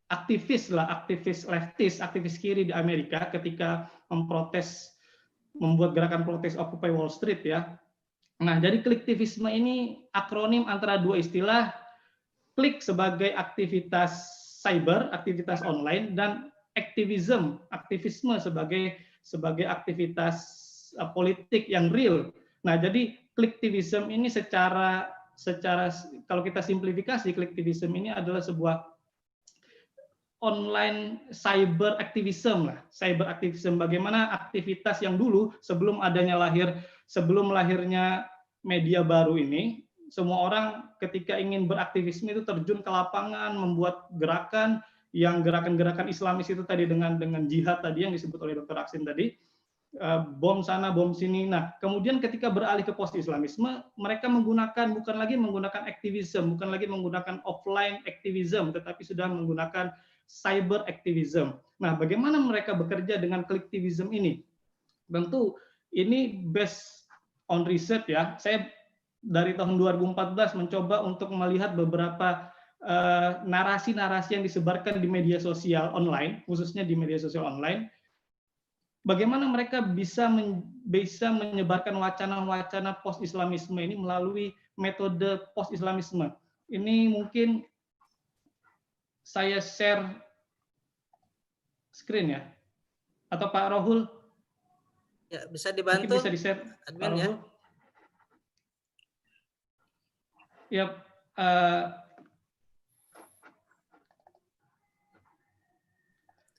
aktivis leftist, aktivis kiri di Amerika ketika membuat gerakan protes Occupy Wall Street ya. Nah, jadi kolektivisme ini akronim antara dua istilah, klik sebagai aktivitas cyber, aktivitas online, dan aktivisme sebagai aktivitas politik yang real. Nah, jadi kolektivisme ini secara kalau kita simplifikasi, kolektivisme ini adalah sebuah online cyber activism lah. Cyber activism, bagaimana aktivitas yang dulu sebelum lahirnya media baru ini, semua orang ketika ingin beraktivisme itu terjun ke lapangan, membuat gerakan-gerakan Islamis itu tadi dengan jihad tadi yang disebut oleh Dr. Aksin tadi, bom sana, bom sini. Nah, kemudian ketika beralih ke post-Islamisme, mereka bukan lagi menggunakan aktivisme, bukan lagi menggunakan offline activism, tetapi sudah menggunakan cyber activism. Nah, bagaimana mereka bekerja dengan kolektivisme ini? Tentu ini based on research ya. Saya dari tahun 2014 mencoba untuk melihat beberapa narasi-narasi yang disebarkan di media sosial online, khususnya di media sosial online. Bagaimana mereka bisa menyebarkan wacana-wacana post-Islamisme ini melalui metode post-Islamisme. Ini mungkin saya share screen ya, atau Pak Rohul?
Ya, bisa dibantu.
Mungkin bisa di-share,
admin ya.
Ya,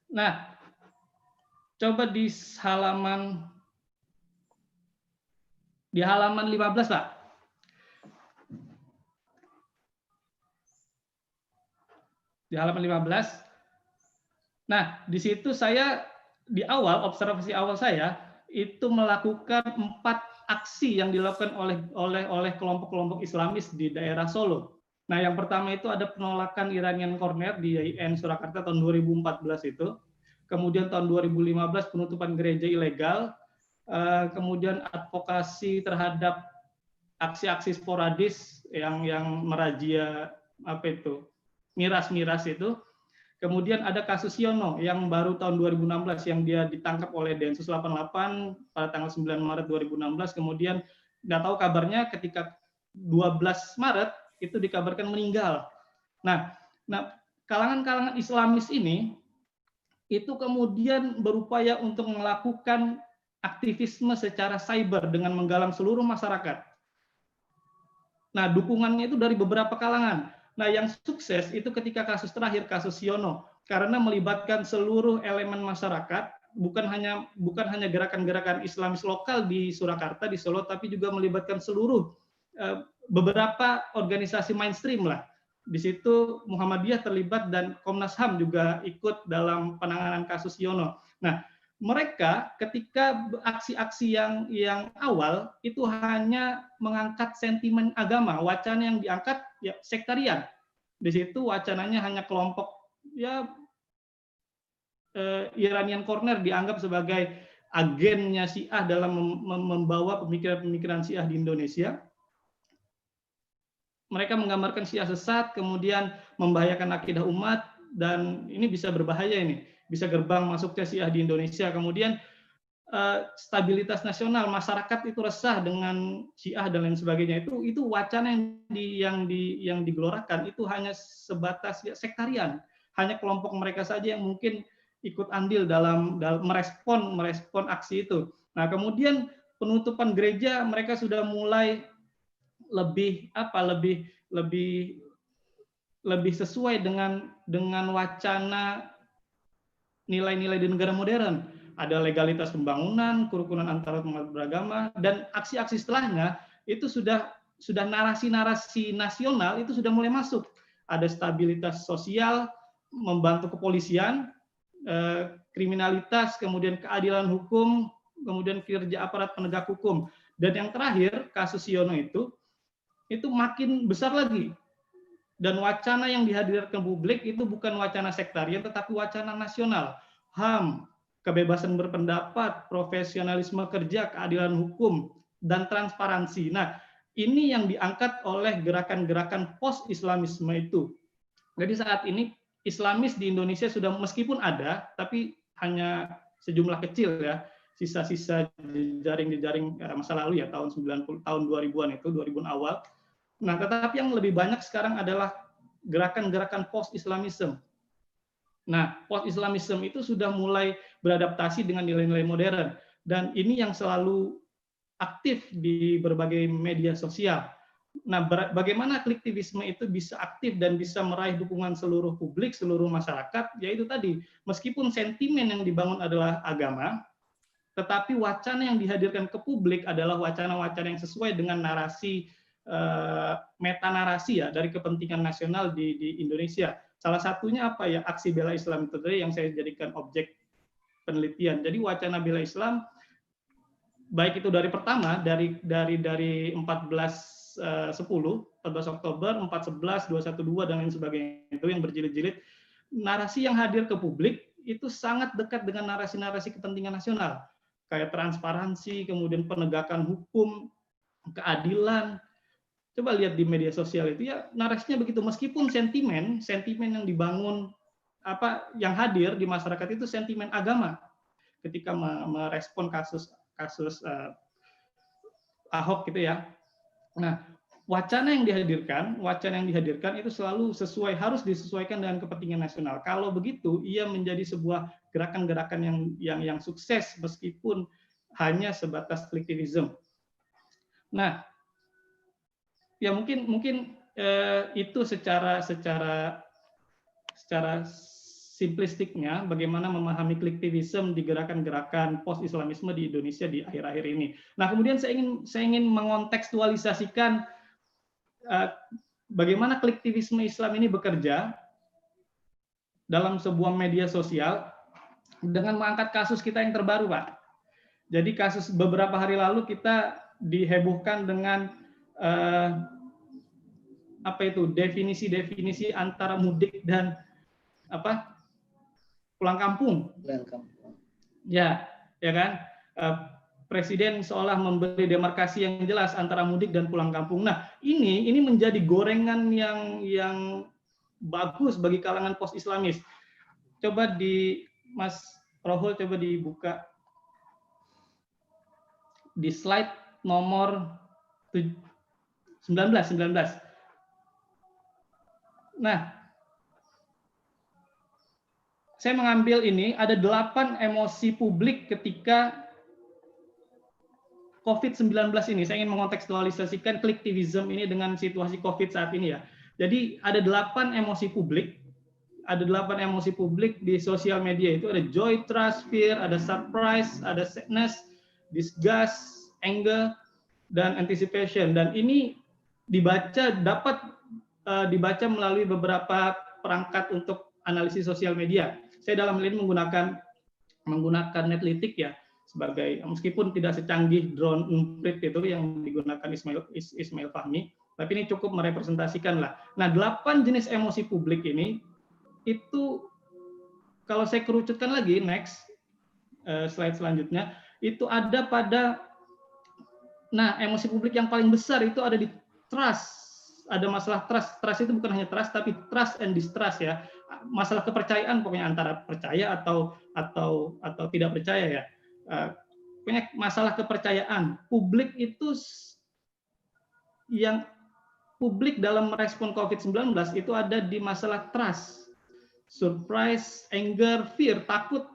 nah, coba di halaman 15, Pak. Di halaman 15. Nah, di situ saya observasi awal saya itu melakukan 4 aksi yang dilakukan oleh kelompok-kelompok Islamis di daerah Solo. Nah, yang pertama itu ada penolakan Iranian Corner di IAIN Surakarta tahun 2014 itu. Kemudian tahun 2015 penutupan gereja ilegal. Kemudian advokasi terhadap aksi-aksi sporadis yang merazia miras itu. Kemudian ada kasus Yono yang baru tahun 2016 yang dia ditangkap oleh Densus 88 pada tanggal 9 Maret 2016. Kemudian nggak tahu kabarnya ketika 12 Maret itu dikabarkan meninggal. Nah, kalangan-kalangan Islamis ini itu kemudian berupaya untuk melakukan aktivisme secara cyber dengan menggalang seluruh masyarakat. Nah, dukungannya itu dari beberapa kalangan. Nah, yang sukses itu ketika kasus terakhir, kasus Yono, karena melibatkan seluruh elemen masyarakat, bukan hanya gerakan-gerakan Islamis lokal di Surakarta, di Solo, tapi juga melibatkan seluruh beberapa organisasi mainstream lah. Di situ Muhammadiyah terlibat dan Komnas HAM juga ikut dalam penanganan kasus Yono. Nah, mereka ketika aksi-aksi yang awal itu hanya mengangkat sentimen agama, wacana yang diangkat ya sektarian. Di situ wacananya hanya kelompok Iranian Corner dianggap sebagai agennya Syiah dalam membawa pemikiran-pemikiran Syiah di Indonesia. Mereka menggambarkan Syiah sesat, kemudian membahayakan akidah umat, dan ini bisa berbahaya ini. Bisa gerbang masuknya Syiah di Indonesia. Kemudian stabilitas nasional, masyarakat itu resah dengan Syiah dan lain sebagainya. Itu wacana yang digelorakan itu hanya sebatas sektarian. Hanya kelompok mereka saja yang mungkin ikut andil dalam merespon aksi itu. Nah, kemudian penutupan gereja mereka sudah mulai lebih sesuai dengan wacana nilai-nilai di negara modern. Ada legalitas pembangunan, kerukunan antar umat beragama, dan aksi-aksi setelahnya itu sudah narasi-narasi nasional itu sudah mulai masuk. Ada stabilitas sosial, membantu kepolisian, kriminalitas, kemudian keadilan hukum, kemudian kinerja aparat penegak hukum. Dan yang terakhir, kasus Yono itu makin besar lagi. Dan wacana yang dihadirkan publik itu bukan wacana sektarian, tetapi wacana nasional. HAM, kebebasan berpendapat, profesionalisme kerja, keadilan hukum, dan transparansi. Nah, ini yang diangkat oleh gerakan-gerakan post-Islamisme itu. Jadi saat ini Islamis di Indonesia sudah meskipun ada, tapi hanya sejumlah kecil ya, sisa-sisa jejaring-jejaring masa lalu ya, tahun 90, tahun 2000-an itu, 2000-an awal. Nah, tetapi yang lebih banyak sekarang adalah gerakan-gerakan post-Islamisme. Nah, post-Islamisme itu sudah mulai beradaptasi dengan nilai-nilai modern, dan ini yang selalu aktif di berbagai media sosial. Nah, bagaimana kolektivisme itu bisa aktif dan bisa meraih dukungan seluruh publik, seluruh masyarakat, yaitu tadi, meskipun sentimen yang dibangun adalah agama, tetapi wacana yang dihadirkan ke publik adalah wacana-wacana yang sesuai dengan narasi, metanarasi ya, dari kepentingan nasional di Indonesia. Salah satunya apa ya, aksi bela Islam itu tadi yang saya jadikan objek penelitian. Jadi wacana bela Islam, baik itu dari pertama, dari 14 Oktober, 4/11, 212 dan lain sebagainya, itu yang berjilid-jilid, narasi yang hadir ke publik itu sangat dekat dengan narasi-narasi kepentingan nasional, kayak transparansi, kemudian penegakan hukum, keadilan. Coba lihat di media sosial itu ya, narasinya begitu, meskipun sentimen yang dibangun yang hadir di masyarakat itu sentimen agama ketika merespon kasus Ahok gitu ya. Nah, wacana yang dihadirkan itu selalu harus disesuaikan dengan kepentingan nasional. Kalau begitu, ia menjadi sebuah gerakan-gerakan yang sukses meskipun hanya sebatas kolektivisme. Nah, ya mungkin itu secara simplistiknya bagaimana memahami kolektivisme di gerakan-gerakan post-Islamisme di Indonesia di akhir-akhir ini. Nah, kemudian saya ingin mengontekstualisasikan bagaimana kolektivisme Islam ini bekerja dalam sebuah media sosial dengan mengangkat kasus kita yang terbaru, Pak. Jadi kasus beberapa hari lalu kita dihebohkan dengan definisi antara mudik dan pulang kampung. Ya kan? Presiden seolah memberi demarkasi yang jelas antara mudik dan pulang kampung. Nah, ini menjadi gorengan yang bagus bagi kalangan post-Islamis. Coba Mas Rohul coba dibuka di slide nomor 19. Nah, saya mengambil ini, ada 8 emosi publik ketika COVID-19 ini. Saya ingin mengontekstualisasikan kolektivisme ini dengan situasi COVID saat ini ya. Jadi ada 8 emosi publik. Ada 8 emosi publik di sosial media itu. Ada joy, trust, fear, ada surprise, ada sadness, disgust, anger, dan anticipation. Dan ini dapat dibaca melalui beberapa perangkat untuk analisis sosial media. Saya dalam hal ini menggunakan Netlytic ya, sebagai meskipun tidak secanggih drone Umprit itu yang digunakan Ismail Fahmi, tapi ini cukup merepresentasikan lah. Nah, 8 jenis emosi publik ini itu kalau saya kerucutkan lagi, next slide selanjutnya, itu ada pada emosi publik yang paling besar itu ada di trust. Ada masalah trust. Trust itu bukan hanya trust, tapi trust and distrust ya. Masalah kepercayaan pokoknya antara percaya atau tidak percaya ya. Punya masalah kepercayaan. Publik itu yang publik dalam merespon COVID-19 itu ada di masalah trust, surprise, anger, fear, takut.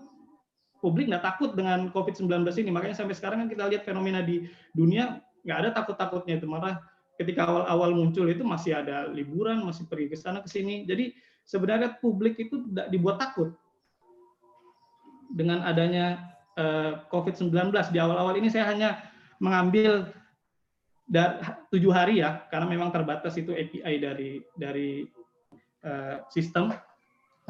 Publik nggak takut dengan COVID-19 ini. Makanya sampai sekarang kan kita lihat fenomena di dunia nggak ada takut-takutnya itu, malah ketika awal-awal muncul itu masih ada liburan, masih pergi ke sana ke sini. Jadi sebenarnya publik itu tidak dibuat takut dengan adanya COVID-19. Di awal-awal ini saya hanya mengambil 7 hari ya, karena memang terbatas itu API dari sistem.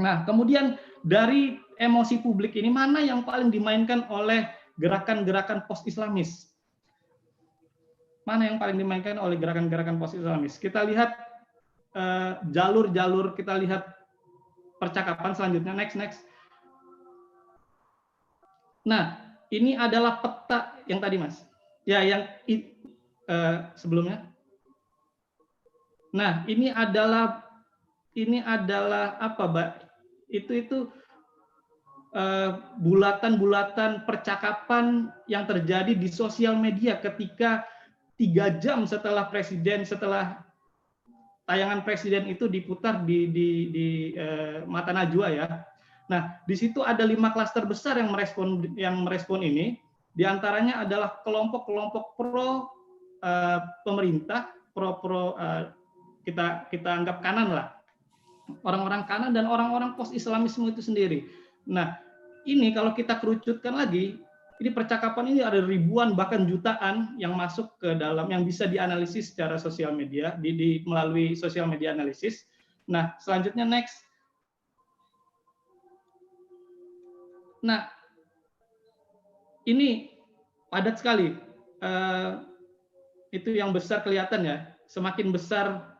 Nah, kemudian dari emosi publik ini mana yang paling dimainkan oleh gerakan-gerakan post-Islamis? Mana yang paling dimainkan oleh gerakan-gerakan post-Islamis? Kita lihat jalur-jalur, kita lihat percakapan selanjutnya. Next. Nah, ini adalah peta yang tadi, Mas. Ya, yang sebelumnya. Nah, ini adalah apa, Mbak? Itu bulatan-bulatan percakapan yang terjadi di sosial media ketika 3 jam setelah tayangan presiden itu diputar di Mata Najwa ya. Nah, di situ ada 5 klaster besar yang merespon ini. Di antaranya adalah kelompok-kelompok pro pemerintah, kita anggap kanan lah, orang-orang kanan dan orang-orang post-Islamisme itu sendiri. Nah, ini kalau kita kerucutkan lagi, ini percakapan ini ada ribuan bahkan jutaan yang masuk ke dalam, yang bisa dianalisis secara sosial media, melalui sosial media analisis. Nah, selanjutnya next. Nah, ini padat sekali. Itu yang besar kelihatan ya. Semakin besar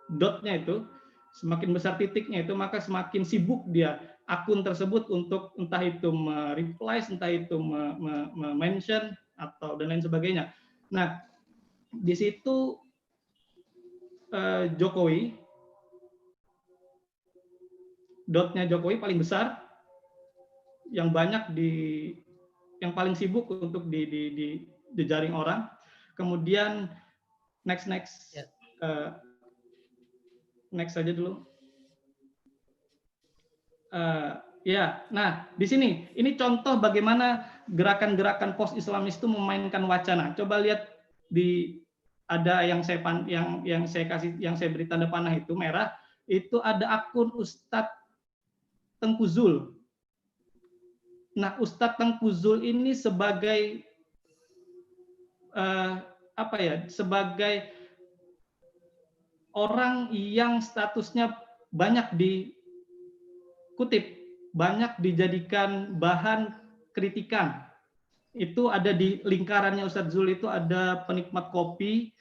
dotnya itu, semakin besar titiknya itu, maka semakin sibuk dia akun tersebut untuk entah itu reply, entah itu mention atau dan lain sebagainya. Nah, di situ Jokowi, dotnya Jokowi paling besar, yang banyak yang paling sibuk untuk dijaring orang. Kemudian next saja dulu. Nah di sini ini contoh bagaimana gerakan-gerakan post-Islamis itu memainkan wacana. Coba lihat ada yang saya beri tanda panah itu merah, itu ada akun Ustadz Tengku Zul. Nah, Ustadz Tengku Zul ini sebagai sebagai orang yang statusnya banyak dikutip, banyak dijadikan bahan kritikan. Itu ada di lingkarannya Ustadz Zul, itu ada penikmat kopi,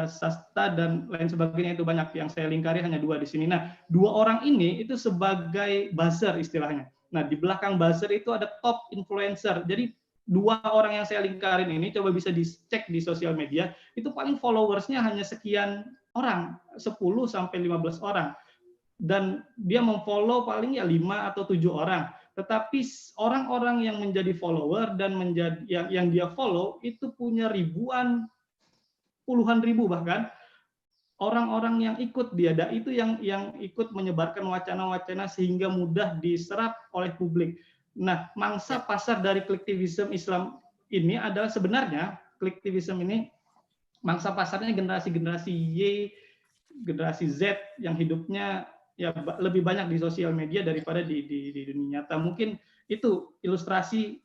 sasta dan lain sebagainya, itu banyak. Yang saya lingkari hanya 2 di sini. Nah, 2 orang ini itu sebagai buzzer istilahnya. Nah, di belakang buzzer itu ada top influencer. Jadi 2 orang yang saya lingkarin ini coba bisa dicek di sosial media, itu paling followersnya hanya sekian orang, 10 sampai 15 orang. Dan dia memfollow paling ya 5 atau 7 orang. Tetapi orang-orang yang menjadi follower dan yang dia follow itu punya ribuan, puluhan ribu bahkan orang-orang yang ikut dia. Itu yang ikut menyebarkan wacana-wacana sehingga mudah diserap oleh publik. Nah, mangsa pasar dari kolektivisme Islam ini adalah sebenarnya kolektivisme ini mangsa pasarnya generasi-generasi Y, generasi Z yang hidupnya ya lebih banyak di sosial media daripada di dunia nyata. Mungkin itu ilustrasi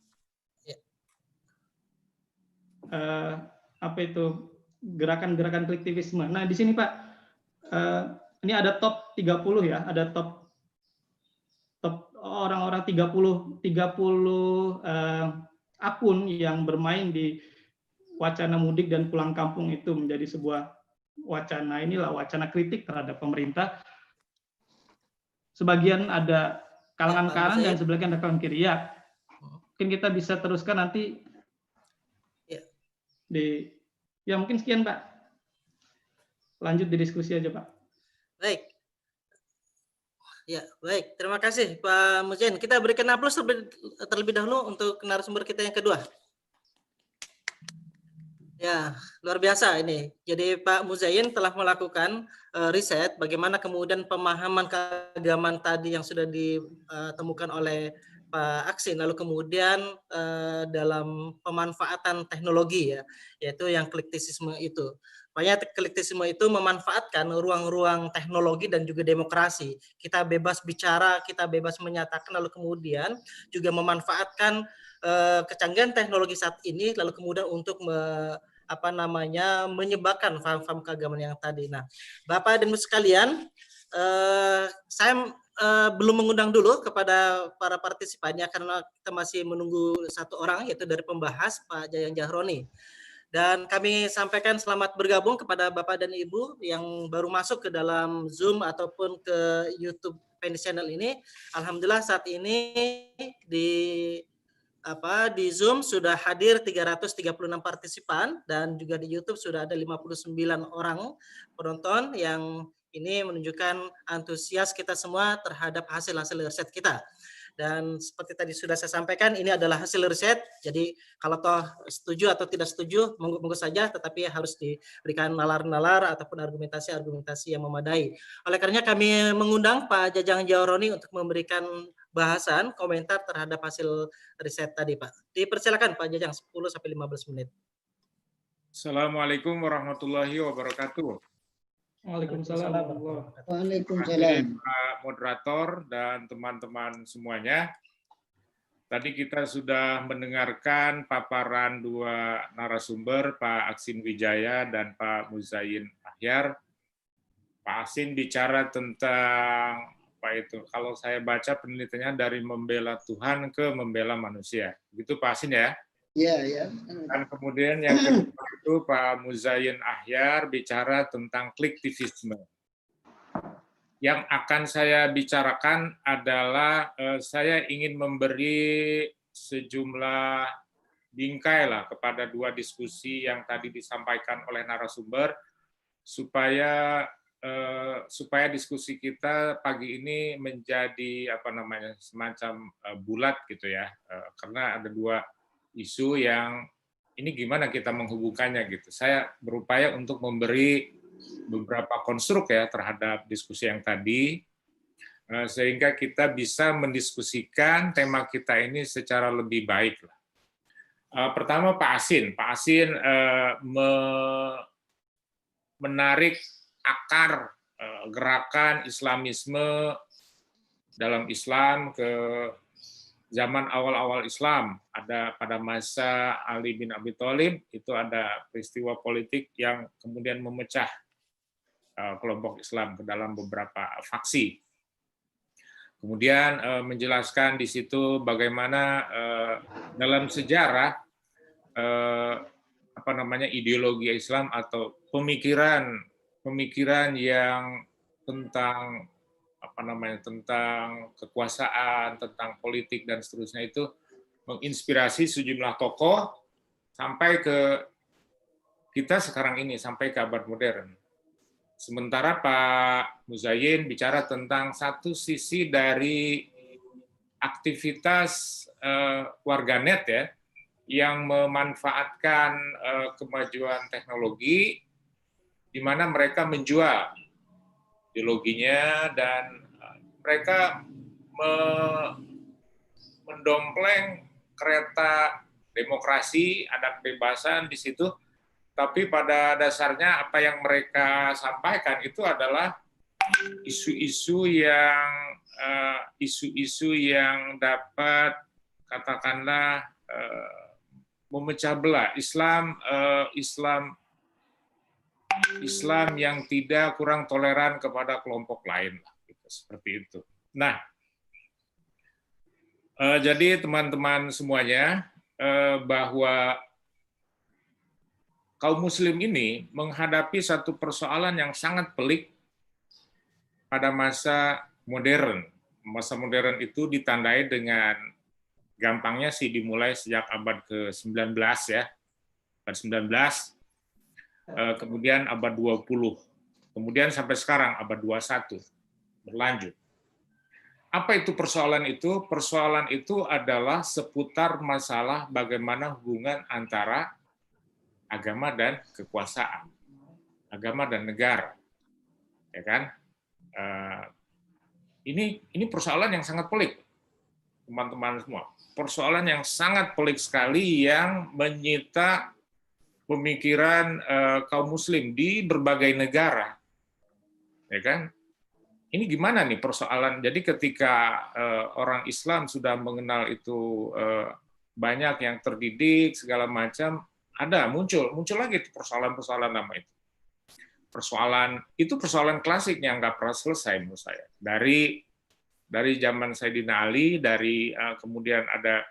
gerakan-gerakan kolektivisme. Nah, di sini Pak, ini ada top 30 ya, ada top orang-orang 30 akun yang bermain di wacana mudik dan pulang kampung itu menjadi sebuah wacana, inilah wacana kritik terhadap pemerintah. Sebagian ada kalangan kanan dan sebagian ada kalangan kiri. Ya, mungkin kita bisa teruskan nanti. Ya mungkin sekian Pak. Lanjut di diskusi aja Pak.
Baik. Ya, baik. Terima kasih Pak Muzain. Kita berikan aplaus terlebih dahulu untuk narasumber kita yang kedua. Ya, luar biasa ini. Jadi Pak Muzain telah melakukan riset bagaimana kemudian pemahaman keagamaan tadi yang sudah ditemukan oleh Pak Aksin, lalu kemudian dalam pemanfaatan teknologi ya, yaitu yang kolektivisme itu. Banyak kolektivisme itu memanfaatkan ruang-ruang teknologi dan juga demokrasi. Kita bebas bicara, kita bebas menyatakan, lalu kemudian juga memanfaatkan kecanggihan teknologi saat ini, lalu kemudian untuk menyebarkan paham-paham keagamaan yang tadi. Nah, Bapak dan Ibu sekalian, saya belum mengundang dulu kepada para partisipannya karena kita masih menunggu 1 orang, yaitu dari pembahas Pak Jayang Jahroni. Dan kami sampaikan selamat bergabung kepada Bapak dan Ibu yang baru masuk ke dalam Zoom ataupun ke YouTube Adventist Channel ini, alhamdulillah saat ini di Zoom sudah hadir 336 partisipan dan juga di YouTube sudah ada 59 orang penonton yang ini menunjukkan antusias kita semua terhadap hasil-hasil riset kita. Dan seperti tadi sudah saya sampaikan, ini adalah hasil riset. Jadi kalau toh setuju atau tidak setuju, monggo saja, tetapi harus diberikan nalar-nalar ataupun argumentasi-argumentasi yang memadai. Oleh karenanya kami mengundang Pak Jajang Jawaroni untuk memberikan bahasan, komentar terhadap hasil riset tadi, Pak. Dipersilakan Pak Jajang, 10-15 menit.
Assalamualaikum warahmatullahi wabarakatuh.
Waalaikumsalam.
Waalaikumsalam.
Pak moderator dan teman-teman semuanya. Tadi kita sudah mendengarkan paparan dua narasumber, Pak Aksin Wijaya dan Pak Muzayin Ahyar. Pak Aksin bicara tentang apa itu? Kalau saya baca penelitiannya dari membela Tuhan ke membela manusia. Begitu Pak Aksin ya?
Iya, ya.
Dan kemudian yang kedua itu Pak Muzayin Ahyar bicara tentang kliktivisme. Yang akan saya bicarakan adalah saya ingin memberi sejumlah bingkai lah kepada dua diskusi yang tadi disampaikan oleh narasumber supaya diskusi kita pagi ini menjadi semacam bulat gitu ya, karena ada dua isu yang ini gimana kita menghubungkannya gitu. Saya berupaya untuk memberi beberapa konstruk ya terhadap diskusi yang tadi, sehingga kita bisa mendiskusikan tema kita ini secara lebih baik. Pertama Pak Asin menarik akar gerakan Islamisme dalam Islam ke zaman awal-awal Islam. Ada pada masa Ali bin Abi Thalib, itu ada peristiwa politik yang kemudian memecah kelompok Islam ke dalam beberapa faksi. Kemudian menjelaskan di situ bagaimana dalam sejarah ideologi Islam atau pemikiran yang tentang tentang kekuasaan, tentang politik dan seterusnya itu menginspirasi sejumlah tokoh sampai ke kita sekarang ini, sampai ke abad modern. Sementara Pak Muzayin bicara tentang satu sisi dari aktivitas warganet ya, yang memanfaatkan kemajuan teknologi, di mana mereka menjual ideologinya dan mereka mendompleng kereta demokrasi, ada kebebasan di situ, tapi pada dasarnya apa yang mereka sampaikan itu adalah isu-isu yang dapat katakanlah memecah belah Islam yang tidak kurang toleran kepada kelompok lain, gitu, seperti itu. Nah, jadi teman-teman semuanya, bahwa kaum Muslim ini menghadapi satu persoalan yang sangat pelik pada masa modern. Masa modern itu ditandai dengan gampangnya sih dimulai sejak abad ke-19 ya, abad 19. Kemudian abad 20, kemudian sampai sekarang abad 21 berlanjut. Apa itu persoalan itu? Persoalan itu adalah seputar masalah bagaimana hubungan antara agama dan kekuasaan, agama dan negara, ya kan? Ini persoalan yang sangat pelik, teman-teman semua. Persoalan yang sangat pelik sekali yang menyita pemikiran kaum Muslim di berbagai negara, ya kan? Ini gimana nih persoalan? Jadi ketika orang Islam sudah mengenal itu banyak yang terdidik segala macam, ada muncul lagi persoalan-persoalan nama itu. Persoalan klasik yang nggak pernah selesai menurut saya. Dari zaman Sayyidina Ali, kemudian ada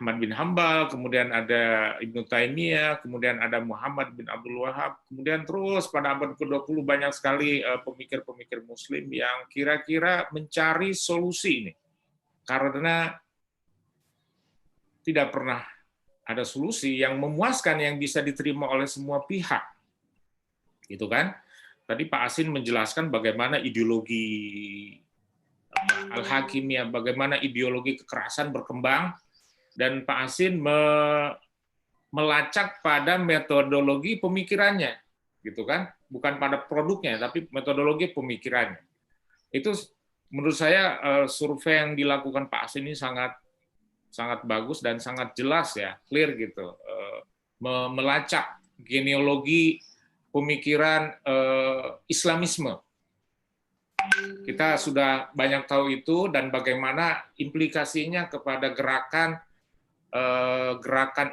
Ahmad bin Hambal, kemudian ada Ibnu Taimiyah, kemudian ada Muhammad bin Abdul Wahab, kemudian terus pada abad ke-20 banyak sekali pemikir-pemikir Muslim yang kira-kira mencari solusi ini. Karena tidak pernah ada solusi yang memuaskan yang bisa diterima oleh semua pihak. Gitu kan? Tadi Pak Asin menjelaskan bagaimana ideologi Al-Hakimiyah, bagaimana ideologi kekerasan berkembang, dan Pak Asin melacak pada metodologi pemikirannya, gitu kan? Bukan pada produknya, tapi metodologi pemikirannya. Itu menurut saya survei yang dilakukan Pak Asin ini sangat bagus dan sangat jelas ya, clear gitu, melacak genealogi pemikiran Islamisme. Kita sudah banyak tahu itu dan bagaimana implikasinya kepada gerakan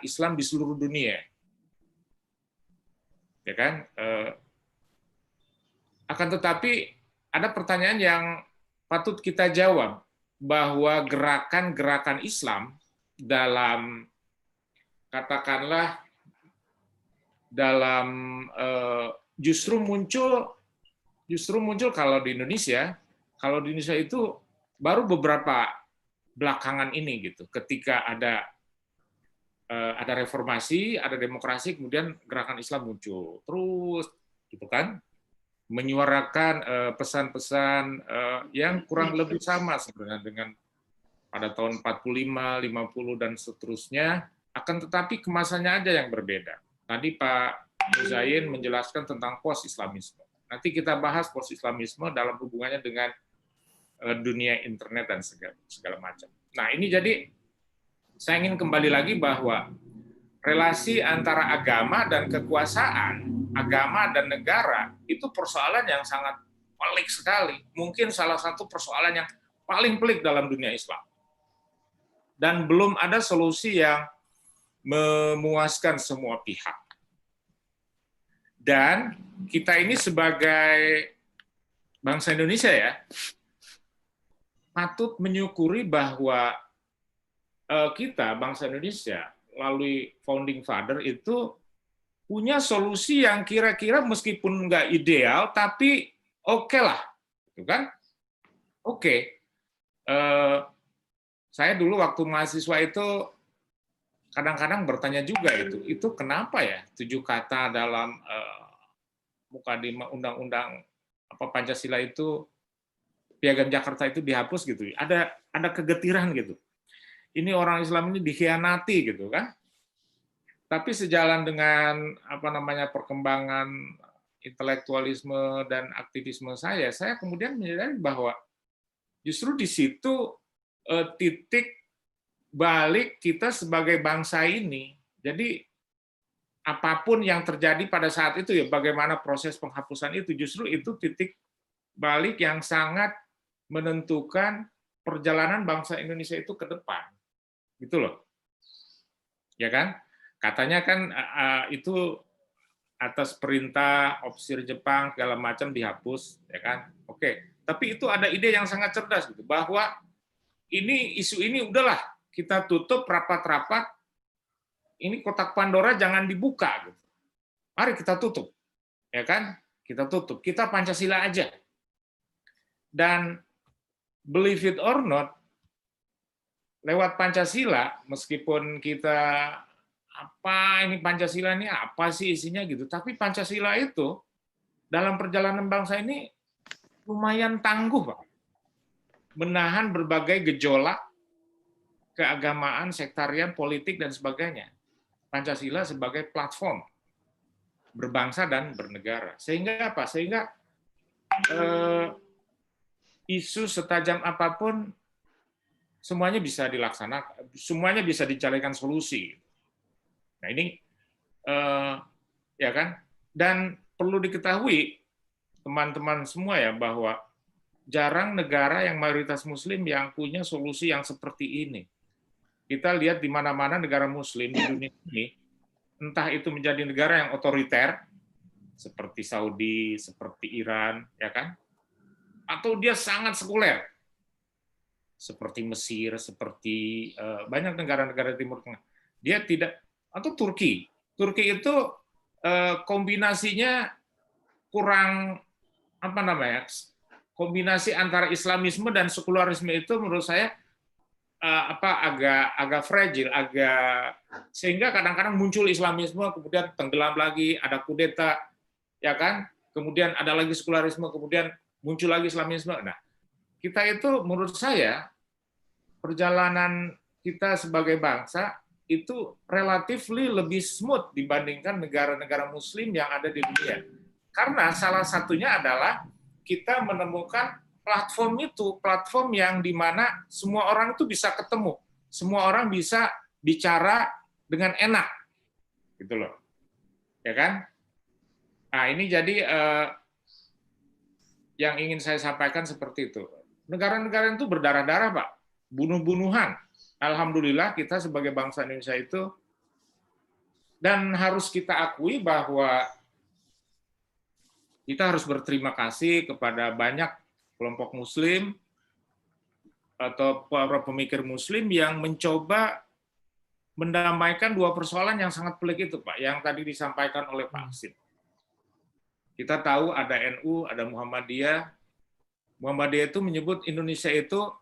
Islam di seluruh dunia, ya kan? Akan tetapi ada pertanyaan yang patut kita jawab, bahwa gerakan Islam dalam, katakanlah, justru muncul kalau di Indonesia itu baru beberapa belakangan ini gitu, ketika ada reformasi, ada demokrasi, kemudian gerakan Islam muncul terus, gitu kan, menyuarakan pesan-pesan yang kurang lebih sama sebenarnya dengan pada tahun 45, 50 dan seterusnya, akan tetapi kemasannya aja yang berbeda. Tadi Pak Muzayin menjelaskan tentang post-Islamisme. Nanti kita bahas post-Islamisme dalam hubungannya dengan dunia internet dan segala macam. Nah, ini jadi saya ingin kembali lagi bahwa relasi antara agama dan kekuasaan, agama dan negara, itu persoalan yang sangat pelik sekali. Mungkin salah satu persoalan yang paling pelik dalam dunia Islam. Dan belum ada solusi yang memuaskan semua pihak. Dan kita ini sebagai bangsa Indonesia ya, patut menyukuri bahwa kita, bangsa Indonesia, melalui Founding Father itu punya solusi yang kira-kira meskipun nggak ideal, tapi oke lah, gitu kan? Oke. Saya dulu waktu mahasiswa itu kadang-kadang bertanya juga itu kenapa ya 7 kata dalam mukadimah undang-undang Pancasila itu, Piagam Jakarta itu dihapus gitu. Ada kegetiran gitu. Ini orang Islam ini dikhianati gitu kan. Tapi sejalan dengan perkembangan intelektualisme dan aktivisme saya kemudian menyadari bahwa justru di situ titik balik kita sebagai bangsa ini. Jadi apapun yang terjadi pada saat itu ya, bagaimana proses penghapusan itu, justru itu titik balik yang sangat menentukan perjalanan bangsa Indonesia itu ke depan. Gitu loh. Ya kan? Katanya kan itu atas perintah opsir Jepang segala macam dihapus, ya kan? Oke. Tapi itu ada ide yang sangat cerdas gitu, bahwa isu ini udahlah kita tutup rapat-rapat, ini kotak Pandora jangan dibuka gitu. Mari kita tutup. Ya kan? Kita tutup. Kita Pancasila aja. Dan believe it or not, lewat Pancasila, meskipun kita ini Pancasila ini apa sih isinya gitu, tapi Pancasila itu dalam perjalanan bangsa ini lumayan tangguh, Pak. Menahan berbagai gejolak keagamaan, sektarian, politik dan sebagainya. Pancasila sebagai platform berbangsa dan bernegara. Sehingga apa? Sehingga isu setajam apapun semuanya bisa dilaksanakan, semuanya bisa dicarikan solusi. Nah ini, ya kan, dan perlu diketahui teman-teman semua ya bahwa jarang negara yang mayoritas Muslim yang punya solusi yang seperti ini. Kita lihat di mana-mana negara Muslim di dunia ini, entah itu menjadi negara yang otoriter seperti Saudi, seperti Iran, ya kan, atau dia sangat sekuler. seperti Mesir, seperti banyak negara-negara Timur Tengah. Dia tidak, atau Turki. Turki itu kombinasinya kurang, apa namanya, kombinasi antara Islamisme dan sekularisme itu menurut saya agak fragile, sehingga kadang-kadang muncul Islamisme, kemudian tenggelam lagi, ada kudeta, ya kan? Kemudian ada lagi sekularisme, kemudian muncul lagi Islamisme. Nah, kita itu menurut saya perjalanan kita sebagai bangsa itu relatively lebih smooth dibandingkan negara-negara Muslim yang ada di dunia. Karena salah satunya adalah kita menemukan platform yang dimana semua orang itu bisa ketemu, semua orang bisa bicara dengan enak, gitu loh, ya kan? Nah ini jadi yang ingin saya sampaikan seperti itu. Negara-negara itu berdarah-darah, Pak, bunuh-bunuhan. Alhamdulillah kita sebagai bangsa Indonesia itu, dan harus kita akui bahwa kita harus berterima kasih kepada banyak kelompok Muslim atau para pemikir Muslim yang mencoba mendamaikan dua persoalan yang sangat pelik itu, Pak, yang tadi disampaikan oleh Pak Asim. Kita tahu ada NU, ada Muhammadiyah. Muhammadiyah itu menyebut Indonesia itu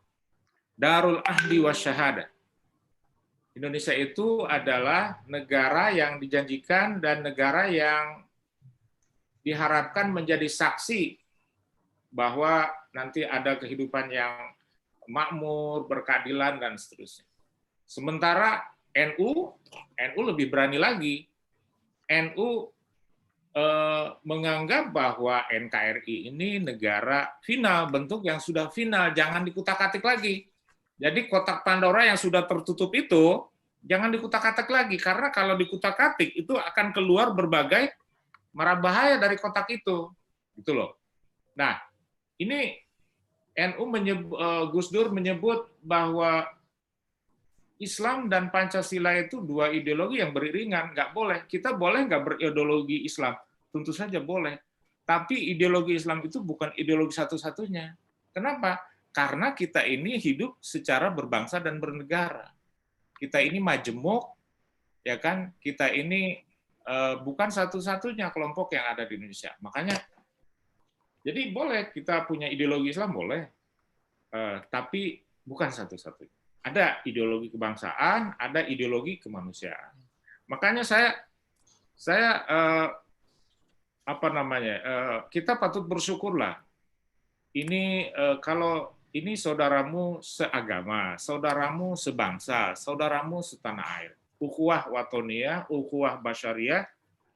Darul Ahdi Wasyahadah. Indonesia itu adalah negara yang dijanjikan dan negara yang diharapkan menjadi saksi bahwa nanti ada kehidupan yang makmur, berkeadilan, dan seterusnya. Sementara NU lebih berani lagi. NU menganggap bahwa NKRI ini negara final, bentuk yang sudah final, jangan dikutak-atik lagi. Jadi kotak Pandora yang sudah tertutup itu jangan dikutak-atik lagi, karena kalau dikutak-atik itu akan keluar berbagai mara bahaya dari kotak itu, gitu loh. Nah, ini Gus Dur menyebut bahwa Islam dan Pancasila itu dua ideologi yang beriringan, nggak boleh. Kita boleh nggak berideologi Islam? Tentu saja boleh. Tapi ideologi Islam itu bukan ideologi satu-satunya. Kenapa? Karena kita ini hidup secara berbangsa dan bernegara. Kita ini majemuk, ya kan? Kita ini bukan satu-satunya kelompok yang ada di Indonesia. Makanya, jadi boleh kita punya ideologi Islam, boleh. Tapi bukan satu-satunya. Ada ideologi kebangsaan, ada ideologi kemanusiaan. Makanya kita patut bersyukurlah. Ini kalau ini saudaramu seagama, saudaramu sebangsa, saudaramu setanah air. Ukhuwah watoniyah, ukhuwah basyariyah,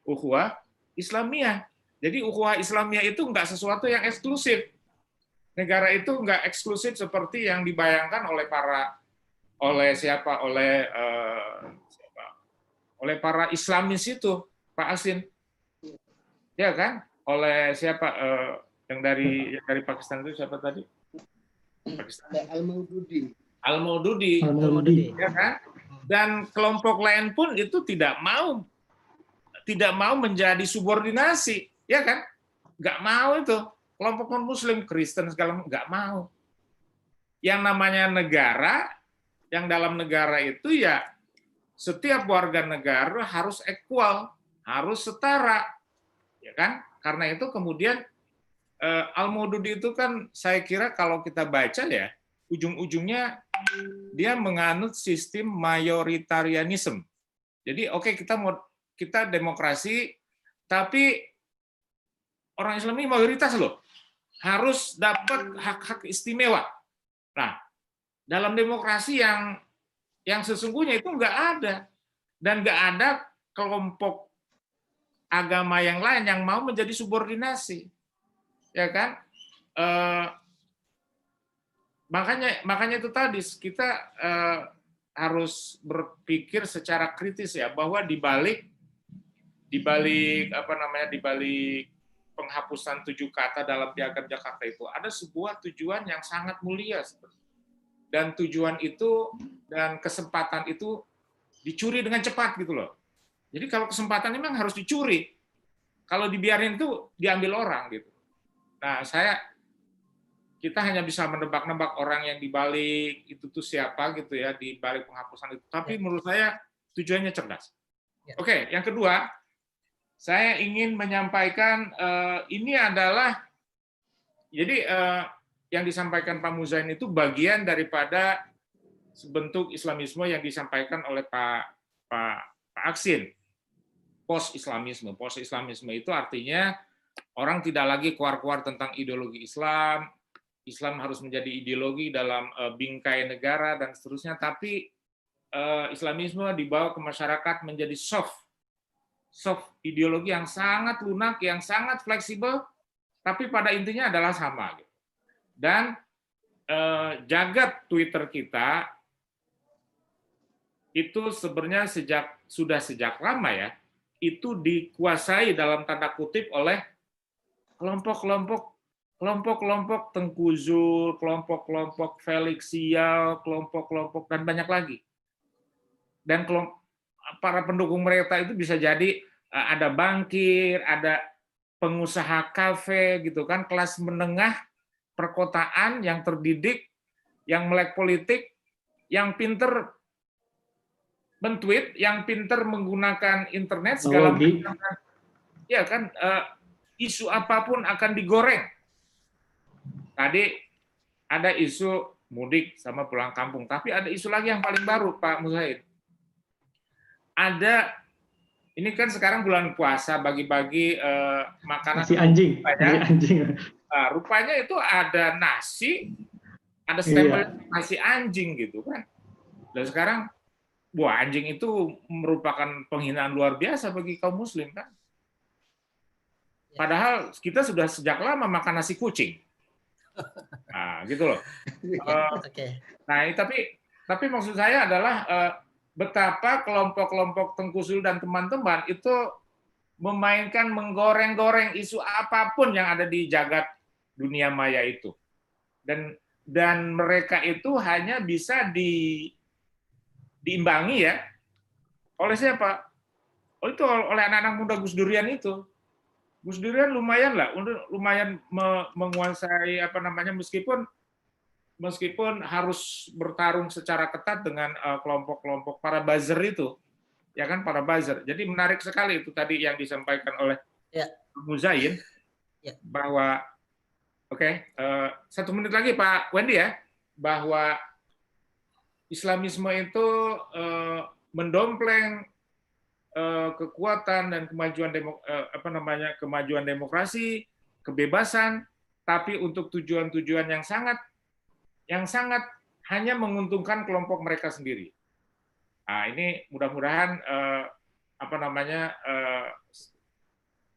ukhuwah islamiyah. Jadi ukhuwah islamiyah itu enggak sesuatu yang eksklusif. Negara itu enggak eksklusif seperti yang dibayangkan oleh para Islamis itu, Pak Asin. Ya kan? Oleh siapa yang dari Pakistan itu siapa tadi? Pakistan. Al-Maududi. Ya kan? Dan kelompok lain pun itu tidak mau menjadi subordinasi, ya kan? Nggak mau itu. Kelompok non-Muslim, Kristen segala nggak mau. Yang namanya negara, yang dalam negara itu ya setiap warga negara harus equal, harus setara, ya kan? Karena itu kemudian Al-Maududi itu kan saya kira kalau kita baca ya, ujung-ujungnya dia menganut sistem mayoritarianisme. Jadi oke, kita demokrasi, tapi orang Islam ini mayoritas loh, harus dapat hak-hak istimewa. Nah, dalam demokrasi yang sesungguhnya itu nggak ada, dan nggak ada kelompok agama yang lain yang mau menjadi subordinasi, ya kan? Makanya itu tadi kita harus berpikir secara kritis ya, bahwa di balik penghapusan 7 kata dalam Piagam Jakarta itu ada sebuah tujuan yang sangat mulia, dan tujuan itu dan kesempatan itu dicuri dengan cepat gitu loh. Jadi kalau kesempatan memang harus dicuri, kalau dibiarin itu diambil orang gitu. Nah, kita hanya bisa menebak-nebak orang yang dibalik itu tuh siapa gitu ya, di balik penghapusan itu. Tapi menurut saya tujuannya cerdas. Oke, yang kedua, saya ingin menyampaikan ini adalah jadi yang disampaikan Pak Muzain itu bagian daripada bentuk Islamisme yang disampaikan oleh Pak Aksin. Post-Islamisme. Post-Islamisme itu artinya orang tidak lagi keluar-keluar tentang ideologi Islam, Islam harus menjadi ideologi dalam bingkai negara dan seterusnya, tapi Islamisme dibawa ke masyarakat menjadi soft ideologi yang sangat lunak, yang sangat fleksibel, tapi pada intinya adalah sama. Dan jagat Twitter kita itu sebenarnya sudah sejak lama ya, itu dikuasai dalam tanda kutip oleh kelompok-kelompok Tengku Zul, kelompok-kelompok Felix Sial, kelompok-kelompok dan banyak lagi. Dan para pendukung mereka itu bisa jadi ada bankir, ada pengusaha kafe gitu kan, kelas menengah perkotaan yang terdidik, yang melek politik, yang pinter men-tweet, yang pinter menggunakan internet segala macam. Ya kan, isu apapun akan digoreng. Tadi ada isu mudik sama pulang kampung, tapi ada isu lagi yang paling baru, Pak Muzain. Ada, ini kan sekarang bulan puasa, bagi-bagi makanan.
Nasi anjing.
Rupanya itu ada nasi, ada stempel nasi anjing gitu kan. Dan sekarang, wah, anjing itu merupakan penghinaan luar biasa bagi kaum muslim kan. Padahal kita sudah sejak lama makan nasi kucing. Nah, gitu loh. Nah, tapi maksud saya adalah betapa kelompok-kelompok Tengku Zul dan teman-teman itu memainkan, menggoreng-goreng isu apapun yang ada di jagat dunia maya itu. Dan mereka itu hanya bisa diimbangi ya oleh siapa? Itu oleh anak-anak muda Gus Durian itu. Gus Durian lumayan menguasai meskipun harus bertarung secara ketat dengan kelompok-kelompok para buzzer itu, ya kan, para buzzer. Jadi menarik sekali itu tadi yang disampaikan oleh Muzain bahwa satu menit lagi Pak Wendy ya, bahwa Islamisme itu mendompleng kekuatan dan kemajuan demokrasi, kebebasan, tapi untuk tujuan-tujuan yang sangat hanya menguntungkan kelompok mereka sendiri. Nah, ini mudah-mudahan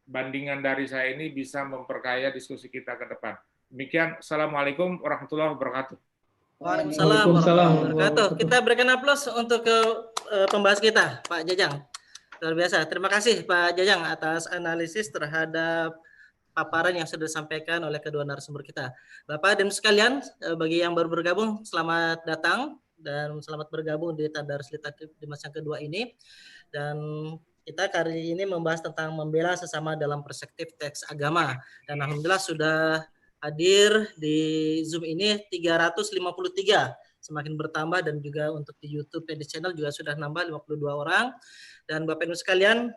bandingan dari saya ini bisa memperkaya diskusi kita ke depan. Demikian, Assalamualaikum warahmatullahi wabarakatuh.
Waalaikumsalam warahmatullahi wabarakatuh. Kita berikan aplaus untuk pembahas kita, Pak Jajang. Luar biasa. Terima kasih Pak Jajang atas analisis terhadap paparan yang sudah disampaikan oleh kedua narasumber kita. Bapak dan sekalian, bagi yang baru bergabung, selamat datang dan selamat bergabung di Tadarus Literasi Dimas yang kedua ini. Dan kita kali ini membahas tentang membela sesama dalam perspektif teks agama. Dan alhamdulillah sudah hadir di Zoom ini 353. Semakin bertambah, dan juga untuk di YouTube di channel juga sudah nambah 52 orang. Dan Bapak Ibu sekalian,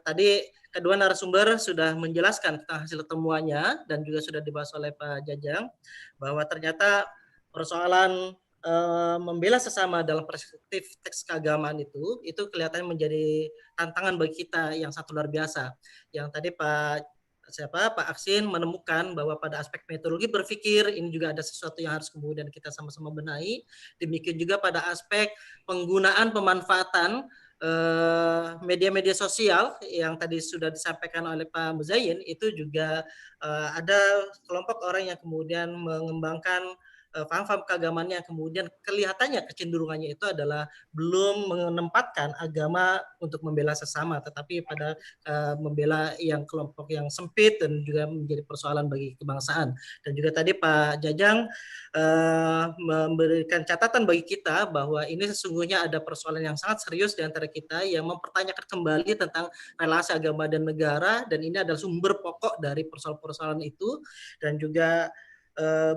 tadi kedua narasumber sudah menjelaskan tentang hasil temuannya dan juga sudah dibahas oleh Pak Jajang bahwa ternyata persoalan membela sesama dalam perspektif teks keagamaan itu kelihatannya menjadi tantangan bagi kita yang sangat luar biasa. Yang tadi Pak Aksin menemukan bahwa pada aspek metodologi berpikir ini juga ada sesuatu yang harus kemudian kita sama-sama benahi. Demikian juga pada aspek penggunaan pemanfaatan media-media sosial yang tadi sudah disampaikan oleh Pak Muzain, itu juga ada kelompok orang yang kemudian mengembangkan paham-paham keagamannya, kemudian kelihatannya kecenderungannya itu adalah belum menempatkan agama untuk membela sesama, tetapi pada membela yang kelompok yang sempit dan juga menjadi persoalan bagi kebangsaan. Dan juga tadi Pak Jajang memberikan catatan bagi kita bahwa ini sesungguhnya ada persoalan yang sangat serius di antara kita yang mempertanyakan kembali tentang relasi agama dan negara, dan ini adalah sumber pokok dari persoalan-persoalan itu. Dan juga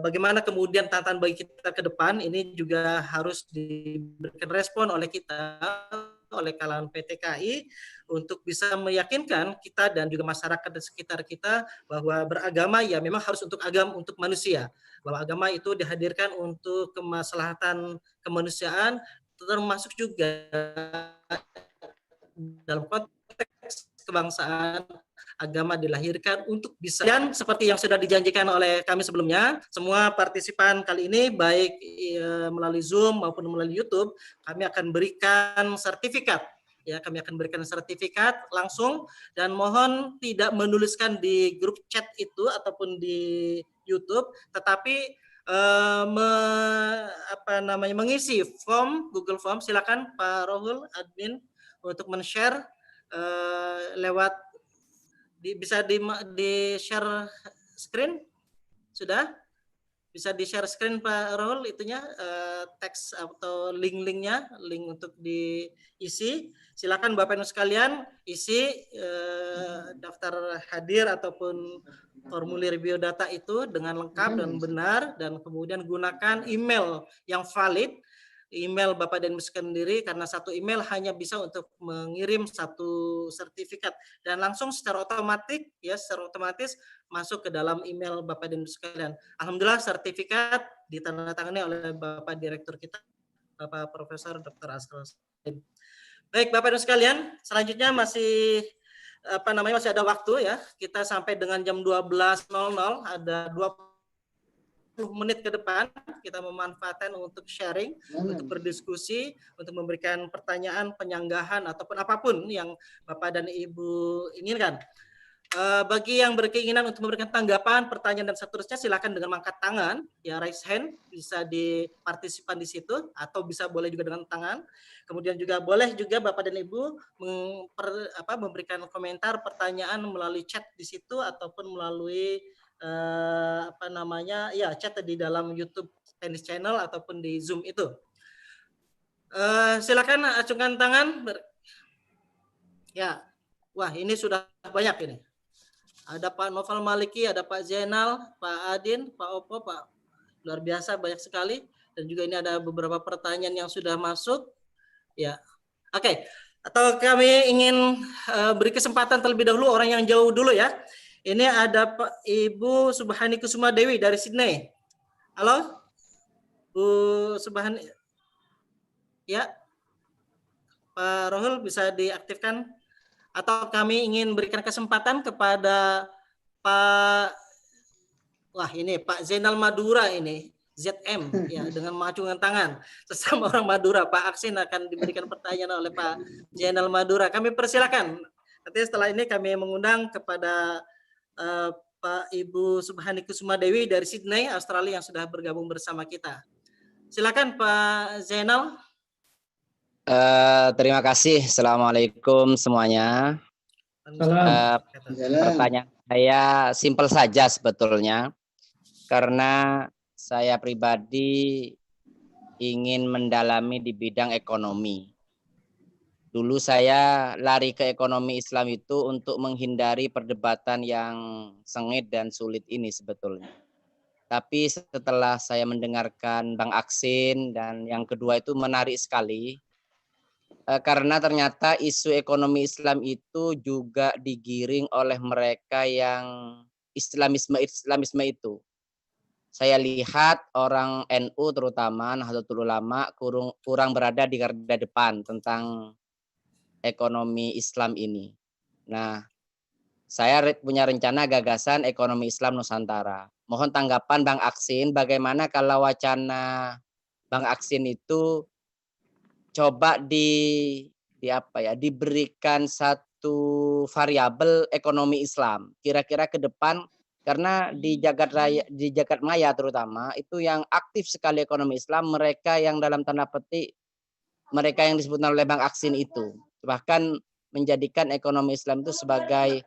bagaimana kemudian tantangan bagi kita ke depan ini juga harus diberikan respon oleh kita, oleh kalangan PTKI untuk bisa meyakinkan kita dan juga masyarakat di sekitar kita bahwa beragama ya memang harus untuk untuk manusia, bahwa agama itu dihadirkan untuk kemaslahatan kemanusiaan, termasuk juga dalam konteks kebangsaan. Agama dilahirkan untuk bisa, dan seperti yang sudah dijanjikan oleh kami sebelumnya, semua partisipan kali ini baik melalui Zoom maupun melalui YouTube, kami akan berikan sertifikat. Ya, kami akan berikan sertifikat langsung, dan mohon tidak menuliskan di grup chat itu ataupun di YouTube, tetapi mengisi form Google Form. Silakan Pak Rohul, admin, untuk men-share lewat bisa di share screen. Sudah bisa di share screen Pak Rohul itunya, teks atau link untuk diisi. Silakan Bapak Ibu sekalian isi daftar hadir ataupun formulir biodata itu dengan lengkap dan benar, dan kemudian gunakan email yang valid, email Bapak dan Ibu sendiri, karena satu email hanya bisa untuk mengirim satu sertifikat, dan langsung secara otomatis masuk ke dalam email Bapak dan Ibu sekalian. Alhamdulillah sertifikat ditandatangani oleh Bapak Direktur kita, Bapak Profesor Dr. Asrul. Baik Bapak dan Ibu sekalian, selanjutnya masih ada waktu ya. Kita sampai dengan jam 12.00, ada 20 menit ke depan kita memanfaatkan untuk sharing, untuk berdiskusi, untuk memberikan pertanyaan, penyanggahan ataupun apapun yang Bapak dan Ibu inginkan. Bagi yang berkeinginan untuk memberikan tanggapan, pertanyaan dan seterusnya, silakan dengan mengangkat tangan, ya raise hand, bisa di partisipan di situ, atau bisa boleh juga dengan tangan. Kemudian juga boleh juga Bapak dan Ibu memberikan komentar, pertanyaan melalui chat di situ ataupun melalui chat di dalam YouTube Tenis Channel ataupun di Zoom itu. Silakan acungkan tangan. Ya, wah ini sudah banyak ini. Ada Pak Novel Maliki, ada Pak Zainal, Pak Adin, Pak Opo, Pak, luar biasa banyak sekali. Dan juga ini ada beberapa pertanyaan yang sudah masuk. Ya, oke. Atau kami ingin beri kesempatan terlebih dahulu orang yang jauh dulu ya. Ini ada Pak Ibu Subhani Kusuma Dewi dari Sydney. Halo, Bu Subhani. Ya, Pak Rohul bisa diaktifkan. Atau kami ingin berikan kesempatan kepada Pak Zainal Madura ini, ZM ya, dengan mengacungkan tangan sesama orang Madura. Pak Aksin akan diberikan pertanyaan oleh Pak Zainal Madura. Kami persilakan. Nanti setelah ini kami mengundang kepada Pak Ibu Subhani Kusuma Dewi dari Sydney, Australia yang sudah bergabung bersama kita. Silakan Pak Zainal.
Terima kasih. Assalamualaikum semuanya. Pertanyaan saya simpel saja sebetulnya, karena saya pribadi ingin mendalami di bidang ekonomi. Dulu saya lari ke ekonomi Islam itu untuk menghindari perdebatan yang sengit dan sulit ini sebetulnya. Tapi setelah saya mendengarkan Bang Aksin, dan yang kedua itu menarik sekali, karena ternyata isu ekonomi Islam itu juga digiring oleh mereka yang Islamisme itu. Saya lihat orang NU terutama Nahdlatul Ulama kurang berada di garda depan tentang ekonomi Islam ini. Nah, saya punya rencana gagasan ekonomi Islam Nusantara. Mohon tanggapan Bang Aksin, bagaimana kalau wacana Bang Aksin itu coba diberikan satu variabel ekonomi Islam kira-kira ke depan, karena di jagat maya terutama itu yang aktif sekali ekonomi Islam mereka yang dalam tanda petik mereka yang disebutkan oleh Bang Aksin itu, bahkan menjadikan ekonomi Islam itu sebagai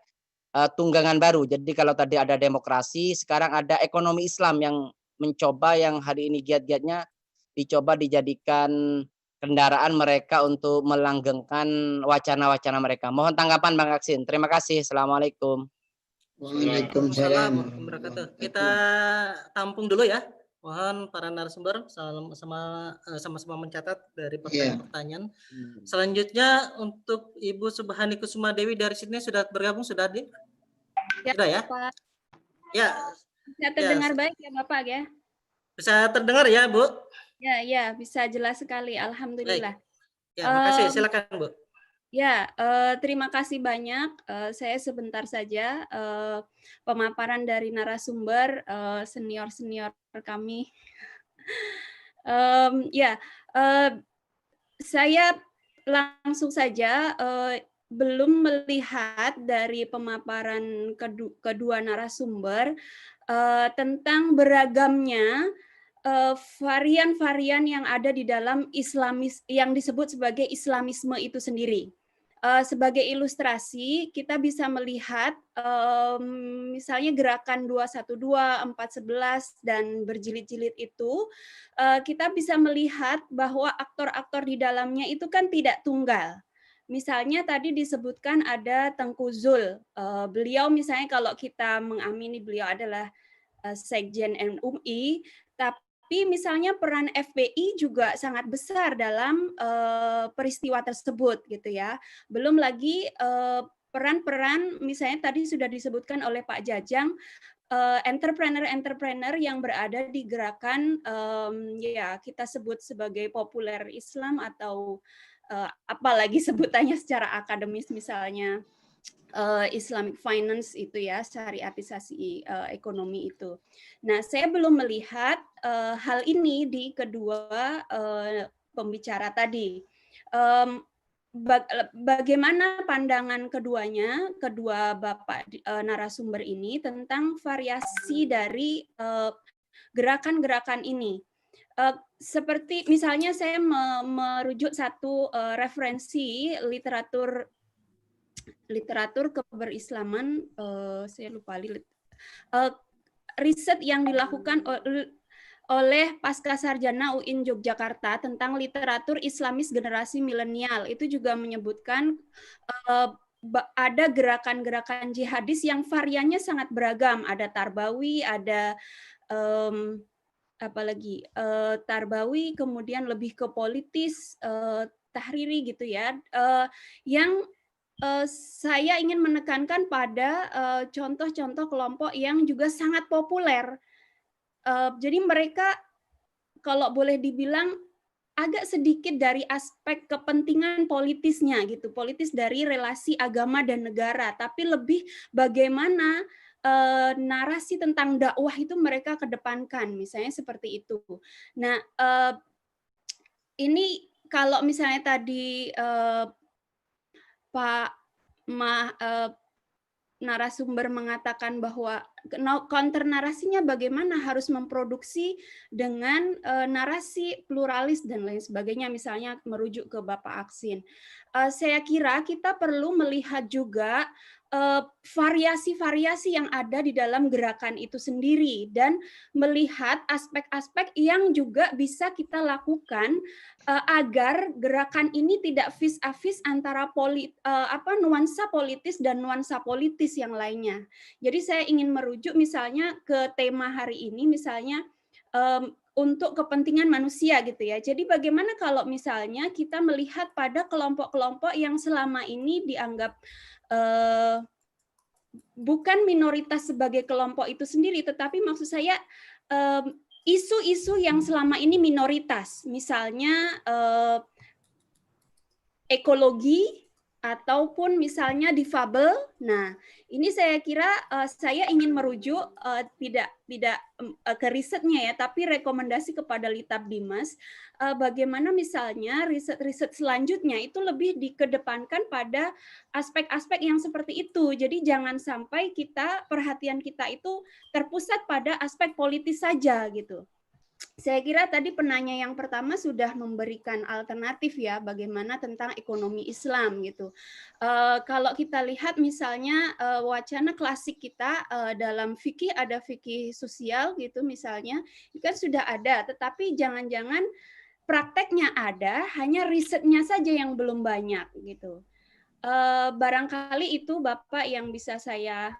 tunggangan baru. Jadi kalau tadi ada demokrasi, sekarang ada ekonomi Islam yang mencoba, yang hari ini giat-giatnya dicoba dijadikan kendaraan mereka untuk melanggengkan wacana-wacana mereka. Mohon tanggapan Bang Aksin. Terima kasih. Assalamualaikum.
Waalaikumsalam.
warahmatullahi wabarakatuh. Kita tampung dulu ya. Mohon para narasumber sama-sama mencatat dari pertanyaan-pertanyaan. Selanjutnya untuk Ibu Subhani Kusuma Dewi dari Sydney sudah bergabung, sudah hadir?
Ya,
Sudah ya?
Pak.
Ya.
Bisa terdengar baik ya Bapak ya?
Bisa terdengar ya, Bu?
Ya, bisa jelas sekali. Alhamdulillah.
Baik. Ya, makasih. Silakan, Bu.
Ya, terima kasih banyak. Saya sebentar saja pemaparan dari narasumber senior-senior kami. Saya langsung saja belum melihat dari pemaparan kedua narasumber tentang beragamnya varian-varian yang ada di dalam Islamis yang disebut sebagai Islamisme itu sendiri. Sebagai ilustrasi, kita bisa melihat misalnya gerakan 212, 411, dan berjilid-jilid itu, kita bisa melihat bahwa aktor-aktor di dalamnya itu kan tidak tunggal. Misalnya tadi disebutkan ada Tengku Zul. Beliau misalnya kalau kita mengamini beliau adalah Sekjen MUI, tapi misalnya peran FPI juga sangat besar dalam peristiwa tersebut gitu ya. Belum lagi peran-peran misalnya tadi sudah disebutkan oleh Pak Jajang, entrepreneur-entrepreneur yang berada di gerakan ya kita sebut sebagai populer Islam atau apalagi sebutannya secara akademis misalnya Islamic finance itu ya, syariatisasi ekonomi itu. Nah, saya belum melihat hal ini di kedua pembicara tadi. Bagaimana pandangan keduanya, kedua Bapak narasumber ini tentang variasi dari gerakan-gerakan ini? Seperti misalnya saya merujuk satu referensi literatur keberislaman, saya lupa riset yang dilakukan oleh Pasca Sarjana UIN Yogyakarta tentang literatur Islamis generasi milenial. Itu juga menyebutkan ada gerakan-gerakan jihadis yang variannya sangat beragam. Ada Tarbawi, ada apalagi Tarbawi, kemudian lebih ke politis, tahriri gitu ya, yang saya ingin menekankan pada contoh-contoh kelompok yang juga sangat populer. Jadi mereka kalau boleh dibilang agak sedikit dari aspek kepentingan politisnya gitu, politis dari relasi agama dan negara, tapi lebih bagaimana narasi tentang dakwah itu mereka kedepankan, misalnya seperti itu. Nah, ini kalau misalnya tadi Pak narasumber mengatakan bahwa counter narasinya bagaimana harus memproduksi dengan narasi pluralis dan lain sebagainya, misalnya merujuk ke Bapak Aksin. Saya kira kita perlu melihat juga variasi-variasi yang ada di dalam gerakan itu sendiri dan melihat aspek-aspek yang juga bisa kita lakukan agar gerakan ini tidak vis-a-vis antara nuansa politis dan nuansa politis yang lainnya. Jadi saya ingin merujuk misalnya ke tema hari ini, misalnya untuk kepentingan manusia gitu ya. Jadi bagaimana kalau misalnya kita melihat pada kelompok-kelompok yang selama ini dianggap bukan minoritas sebagai kelompok itu sendiri, tetapi maksud saya isu-isu yang selama ini minoritas, misalnya ekologi ataupun misalnya difabel. Nah, ini saya kira saya ingin merujuk tidak ke risetnya ya, tapi rekomendasi kepada Litab Dimas bagaimana misalnya riset-riset selanjutnya itu lebih dikedepankan pada aspek-aspek yang seperti itu. Jadi jangan sampai perhatian kita itu terpusat pada aspek politis saja gitu. Saya kira tadi penanya yang pertama sudah memberikan alternatif ya bagaimana tentang ekonomi Islam gitu. Kalau kita lihat misalnya wacana klasik kita dalam fikih ada fikih sosial gitu misalnya, itu kan sudah ada, tetapi jangan-jangan prakteknya ada, hanya risetnya saja yang belum banyak gitu. Barangkali itu Bapak yang bisa saya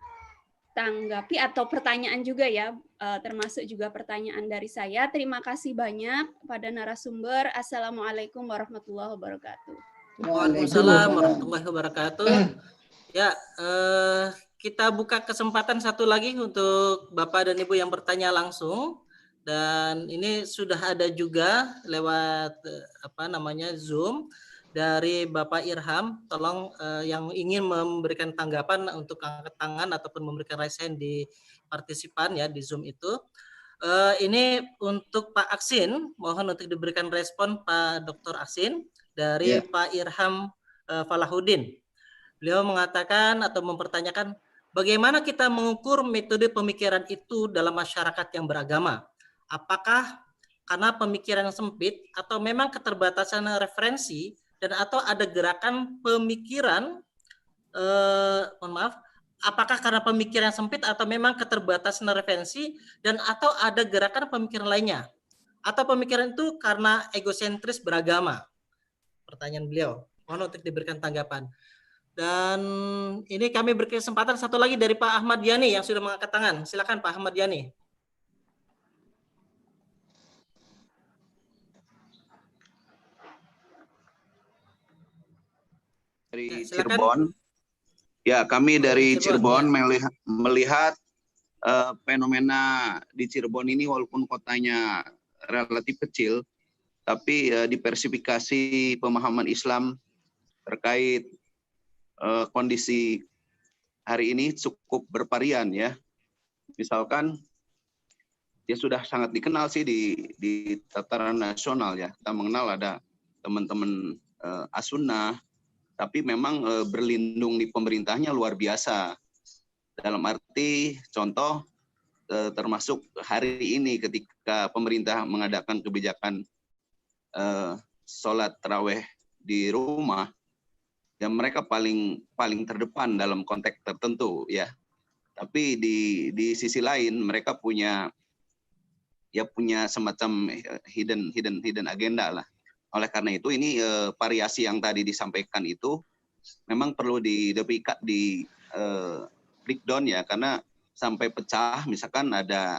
ditanggapi atau pertanyaan juga ya, termasuk juga pertanyaan dari saya. Terima kasih banyak pada narasumber. Assalamualaikum warahmatullahi wabarakatuh.
Waalaikumsalam warahmatullahi wabarakatuh. Ya, kita buka kesempatan satu lagi untuk Bapak dan Ibu yang bertanya langsung. Dan ini sudah ada juga lewat Zoom dari Bapak Irham. Tolong yang ingin memberikan tanggapan untuk angkat tangan ataupun memberikan raise hand di partisipan ya di Zoom itu. Ini untuk Pak Aksin, mohon untuk diberikan respon Pak Dr. Aksin dari Pak Irham Falahuddin. Beliau mengatakan atau mempertanyakan bagaimana kita mengukur metode pemikiran itu dalam masyarakat yang beragama. Apakah karena pemikiran yang sempit atau memang keterbatasan referensi dan atau ada gerakan pemikiran apakah karena pemikiran yang sempit atau memang keterbatasan referensi dan atau ada gerakan pemikiran lainnya atau pemikiran itu karena egosentris beragama. Pertanyaan beliau. Mohon untuk diberikan tanggapan. Dan ini kami berkesempatan satu lagi dari Pak Ahmad Yani yang sudah mengangkat tangan. Silakan Pak Ahmad Yani.
Dari Cirebon. Ya, kami dari Cirebon melihat fenomena di Cirebon ini walaupun kotanya relatif kecil, tapi diversifikasi pemahaman Islam terkait kondisi hari ini cukup bervarian ya. Misalkan dia sudah sangat dikenal sih di tataran nasional ya. Kita mengenal ada teman-teman As-Sunnah, tapi memang berlindung di pemerintahnya luar biasa. Dalam arti contoh termasuk hari ini ketika pemerintah mengadakan kebijakan sholat taraweh di rumah, ya mereka paling terdepan dalam konteks tertentu ya. Tapi di sisi lain mereka punya semacam hidden agenda lah. Oleh karena itu ini variasi yang tadi disampaikan itu memang perlu di breakdown ya, karena sampai pecah misalkan ada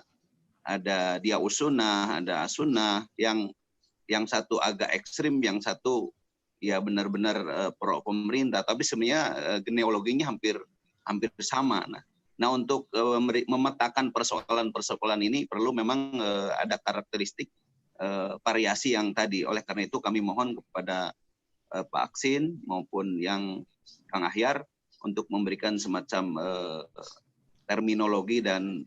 dia Sunnah, ada As-Sunnah yang satu agak ekstrim, yang satu ya benar-benar pro pemerintah, tapi sebenarnya genealoginya hampir sama. Nah untuk memetakan persoalan ini perlu memang ada karakteristik variasi yang tadi. Oleh karena itu kami mohon kepada Pak Aksin maupun yang Kang Ahyar untuk memberikan semacam terminologi dan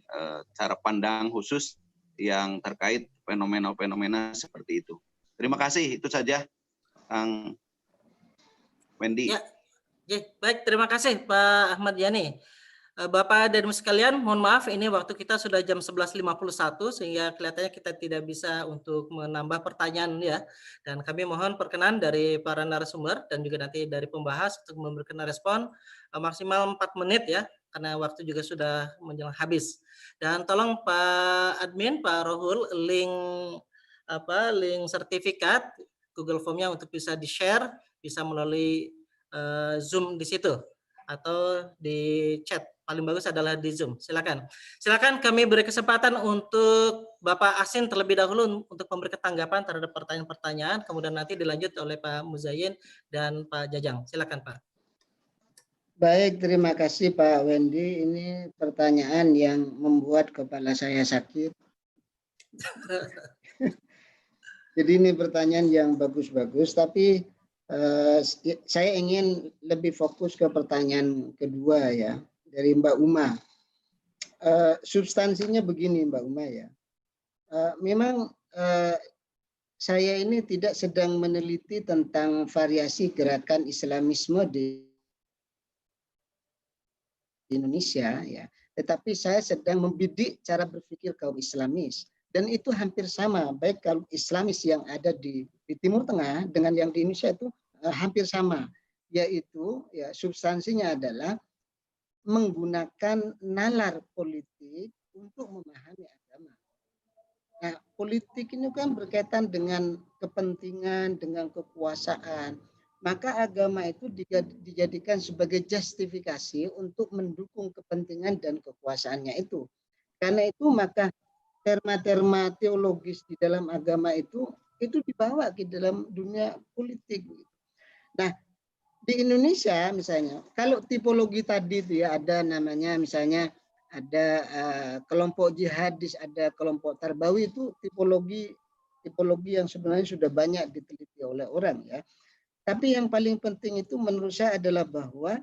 cara pandang khusus yang terkait fenomena-fenomena seperti itu. Terima kasih, itu saja Kang Wendy.
Ya, baik, terima kasih Pak Ahmad Yani. Bapak dan Ibu sekalian, mohon maaf ini waktu kita sudah jam 11.51 sehingga kelihatannya kita tidak bisa untuk menambah pertanyaan ya. Dan kami mohon perkenan dari para narasumber dan juga nanti dari pembahas untuk memberikan respon maksimal 4 menit ya, karena waktu juga sudah menjelang habis. Dan tolong Pak Admin, Pak Rohul, link sertifikat Google Form-nya untuk bisa di-share, bisa melalui Zoom di situ atau di chat. Paling bagus adalah di Zoom. Silakan kami beri kesempatan untuk Bapak Aksin terlebih dahulu untuk memberikan tanggapan terhadap pertanyaan-pertanyaan, kemudian nanti dilanjut oleh Pak Muzayyin dan Pak Jajang. Silakan Pak.
Baik, terima kasih Pak Wendy. Ini pertanyaan yang membuat kepala saya sakit. Jadi ini pertanyaan yang bagus-bagus, tapi saya ingin lebih fokus ke pertanyaan kedua ya, dari Mbak Uma. Substansinya begini Mbak Uma ya. Memang saya ini tidak sedang meneliti tentang variasi gerakan Islamisme di Indonesia ya, tetapi saya sedang membidik cara berpikir kaum Islamis, dan itu hampir sama, baik kaum Islamis yang ada di Timur Tengah dengan yang di Indonesia itu hampir sama, yaitu ya substansinya adalah menggunakan nalar politik untuk memahami agama. Nah, politik ini kan berkaitan dengan kepentingan, dengan kekuasaan. maka agama itu dijadikan sebagai justifikasi untuk mendukung kepentingan dan kekuasaannya itu. Karena itu maka terma-terma teologis di dalam agama itu dibawa ke dalam dunia politik. Nah, di Indonesia misalnya, kalau tipologi tadi itu ya ada namanya misalnya ada kelompok jihadis, ada kelompok tarbawi, itu tipologi yang sebenarnya sudah banyak diteliti oleh orang ya. Tapi yang paling penting itu menurut saya adalah bahwa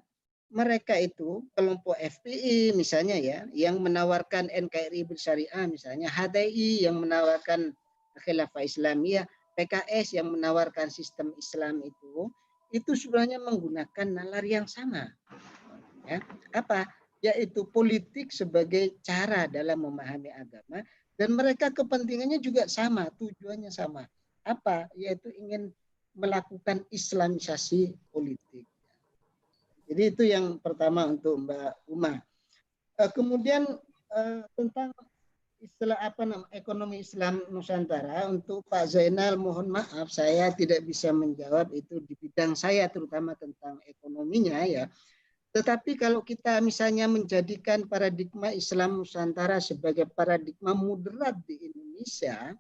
mereka itu kelompok FPI misalnya ya, yang menawarkan NKRI bersyariah misalnya, HTI yang menawarkan Khilafah Islamiyah, PKS yang menawarkan sistem Islam itu sebenarnya menggunakan nalar yang sama. Ya, apa? Yaitu politik sebagai cara dalam memahami agama, dan mereka kepentingannya juga sama, tujuannya sama. Apa? Yaitu ingin melakukan Islamisasi politik. Jadi itu yang pertama untuk Mbak Uma. Kemudian tentang istilah ekonomi Islam Nusantara, untuk Pak Zainal mohon maaf saya tidak bisa menjawab itu di bidang saya, terutama tentang ekonominya ya. Tetapi kalau kita misalnya menjadikan paradigma Islam Nusantara sebagai paradigma moderat di Indonesia,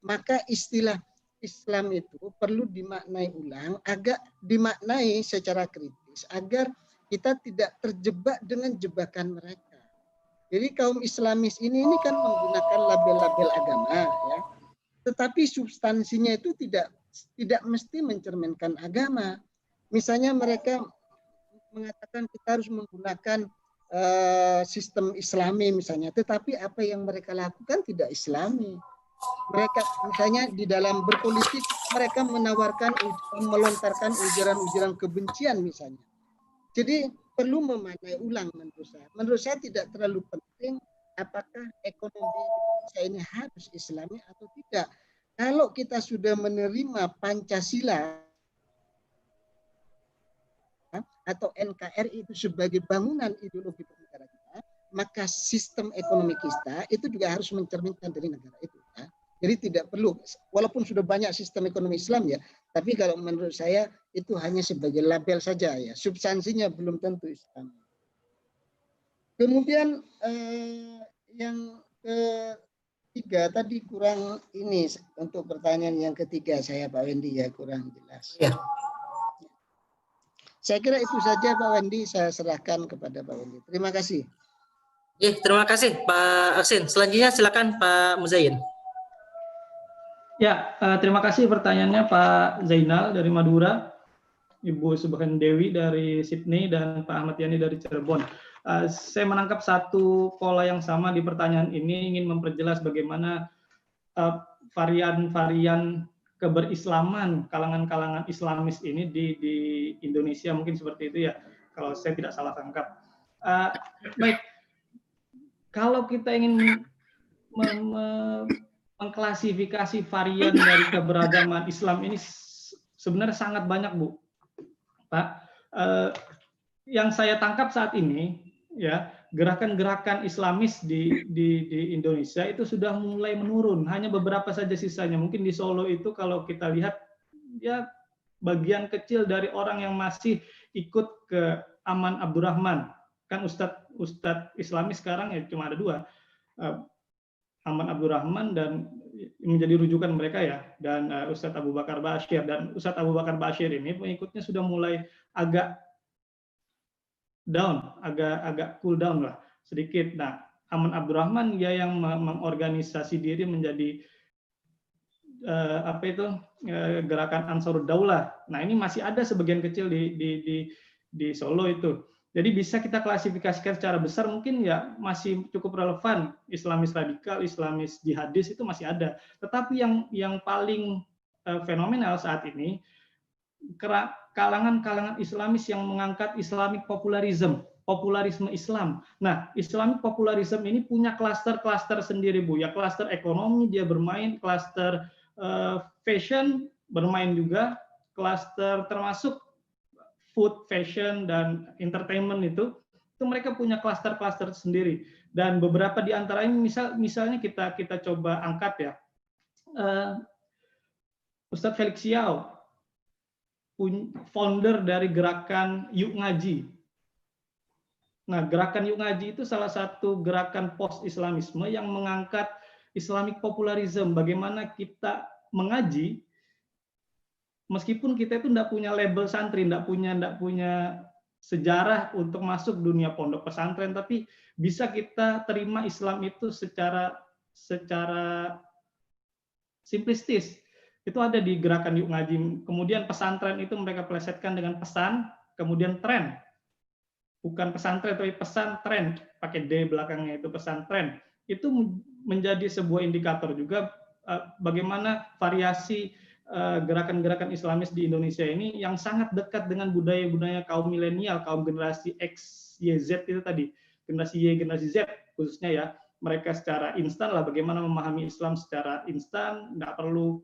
maka istilah Islam itu perlu dimaknai ulang, agak dimaknai secara kritis agar kita tidak terjebak dengan jebakan mereka. Jadi kaum Islamis ini kan menggunakan label-label agama ya, tetapi substansinya itu tidak mesti mencerminkan agama. Misalnya mereka mengatakan kita harus menggunakan sistem Islami misalnya, tetapi apa yang mereka lakukan tidak Islami. Mereka misalnya di dalam berpolitik mereka melontarkan ujaran-ujaran kebencian misalnya. Jadi perlu memaknai ulang menurut saya. Menurut saya tidak terlalu penting apakah ekonomi Indonesia ini harus Islami atau tidak. Kalau kita sudah menerima Pancasila atau NKRI itu sebagai bangunan ideologi bernegara kita, maka sistem ekonomi kita itu juga harus mencerminkan dari negara itu. Ya. Jadi tidak perlu, walaupun sudah banyak sistem ekonomi Islam ya, tapi kalau menurut saya itu hanya sebagai label saja ya, substansinya belum tentu Islam. Kemudian yang ketiga tadi kurang ini, untuk pertanyaan yang ketiga saya Pak Wendy ya kurang jelas. Ya. Saya kira itu saja Pak Wendy, saya serahkan kepada Pak Wendy. Terima kasih.
Terima kasih Pak Aksin. Selanjutnya silakan Pak Muzayin.
Ya, terima kasih pertanyaannya Pak Zainal dari Madura, Ibu Subhan Dewi dari Sydney, dan Pak Ahmad Yani dari Cirebon. Saya menangkap satu pola yang sama di pertanyaan ini, ingin memperjelas bagaimana varian-varian keberislaman kalangan-kalangan Islamis ini di Indonesia, mungkin seperti itu ya, kalau saya tidak salah tangkap. Baik, kalau kita ingin mengklasifikasi varian dari keberagaman Islam ini sebenarnya sangat banyak, Bu. Pak, yang saya tangkap saat ini ya, gerakan-gerakan Islamis di Indonesia itu sudah mulai menurun, hanya beberapa saja sisanya. Mungkin di Solo itu kalau kita lihat ya bagian kecil dari orang yang masih ikut ke Aman Abdurrahman. Kan Ustadz Islamis sekarang ya cuma ada dua, Aman Abdurrahman dan menjadi rujukan mereka ya, dan Ustadz Abu Bakar Bashir. Dan Ustadz Abu Bakar Bashir ini pengikutnya sudah mulai agak down, agak cool down lah sedikit. Nah, Aman Abdurrahman dia yang mengorganisasi diri menjadi gerakan Ansarud Daulah. Nah, ini masih ada sebagian kecil di Solo itu. Jadi bisa kita klasifikasikan secara besar, mungkin ya masih cukup relevan. Islamis radikal, Islamis jihadis itu masih ada. Tetapi yang paling fenomenal saat ini, kalangan-kalangan Islamis yang mengangkat Islamic popularism, popularisme Islam. Nah, Islamic popularism ini punya klaster-klaster sendiri, Bu. Ya, klaster ekonomi dia bermain, klaster fashion bermain juga, klaster termasuk food, fashion, dan entertainment itu mereka punya klaster-klaster sendiri. Dan beberapa di antara ini misalnya kita coba angkat ya. Ustadz Felix Xiao founder dari gerakan Yuk Ngaji. Nah, gerakan Yuk Ngaji itu salah satu gerakan post-Islamisme yang mengangkat Islamic popularism, bagaimana kita mengaji meskipun kita itu tidak punya label santri, tidak punya sejarah untuk masuk dunia pondok pesantren, tapi bisa kita terima Islam itu secara simplistis. Itu ada di gerakan Yuk Ngaji. Kemudian pesantren itu mereka plesetkan dengan pesan, kemudian tren. Bukan pesantren, tapi pesan tren, pakai D belakangnya itu pesantren. Itu menjadi sebuah indikator juga bagaimana variasi gerakan-gerakan Islamis di Indonesia ini yang sangat dekat dengan budaya-budaya kaum milenial, kaum generasi X, Y, Z itu tadi, generasi Y, generasi Z khususnya ya. Mereka secara instan lah bagaimana memahami Islam secara instan, nggak perlu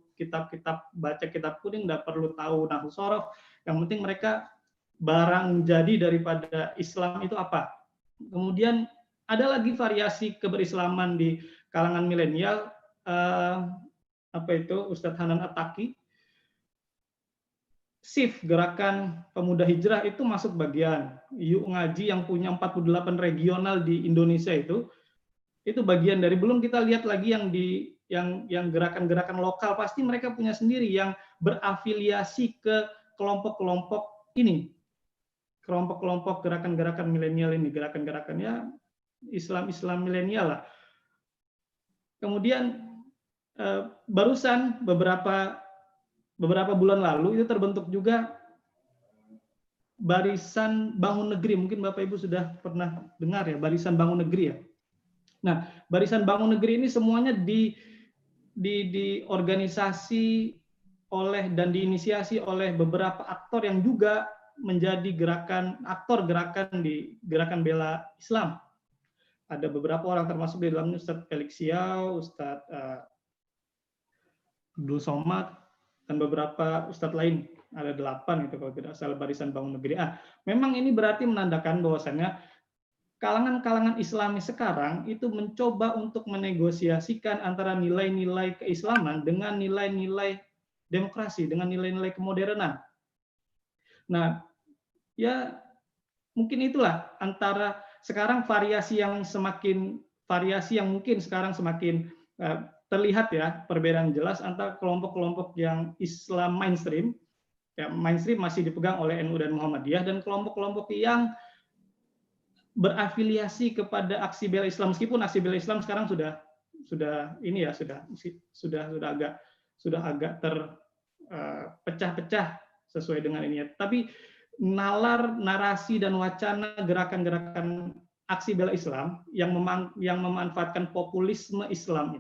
baca kitab kuning, nggak perlu tahu nahwu shorof, yang penting mereka barang jadi daripada Islam itu apa. Kemudian ada lagi variasi keberislaman di kalangan milenial, Ustadz Hanan Attaqi, SIF, Gerakan Pemuda Hijrah itu masuk bagian. Yuk Ngaji yang punya 48 regional di Indonesia itu bagian dari, belum kita lihat lagi yang gerakan-gerakan lokal, pasti mereka punya sendiri yang berafiliasi ke kelompok-kelompok ini. Kelompok-kelompok gerakan-gerakan milenial ini, gerakan-gerakannya Islam milenial lah. Kemudian barusan beberapa bulan lalu itu terbentuk juga Barisan Bangun Negeri. Mungkin Bapak Ibu sudah pernah dengar ya, Barisan Bangun Negeri ya. Nah, Barisan Bangun Negeri ini semuanya diorganisasi oleh dan diinisiasi oleh beberapa aktor yang juga menjadi aktor gerakan di Gerakan Bela Islam. Ada beberapa orang termasuk di dalamnya Ustadz Felix Siau, Ustadz Abdul Somad, dan beberapa Ustadz lain. Ada 8 itu kalau tidak salah Barisan Bangun Negeri. Memang ini berarti menandakan bahwasannya kalangan-kalangan Islami sekarang itu mencoba untuk menegosiasikan antara nilai-nilai keislaman dengan nilai-nilai demokrasi, dengan nilai-nilai kemodernan. Nah, ya mungkin itulah antara sekarang variasi yang mungkin sekarang semakin terlihat ya, perbedaan jelas antara kelompok-kelompok yang Islam mainstream, ya mainstream masih dipegang oleh NU dan Muhammadiyah, dan kelompok-kelompok yang berafiliasi kepada aksi bela Islam, meskipun aksi bela Islam sekarang sudah ini ya sudah agak terpecah-pecah sesuai dengan ini ya. Tapi nalar, narasi dan wacana gerakan-gerakan aksi bela Islam yang memanfaatkan populisme Islam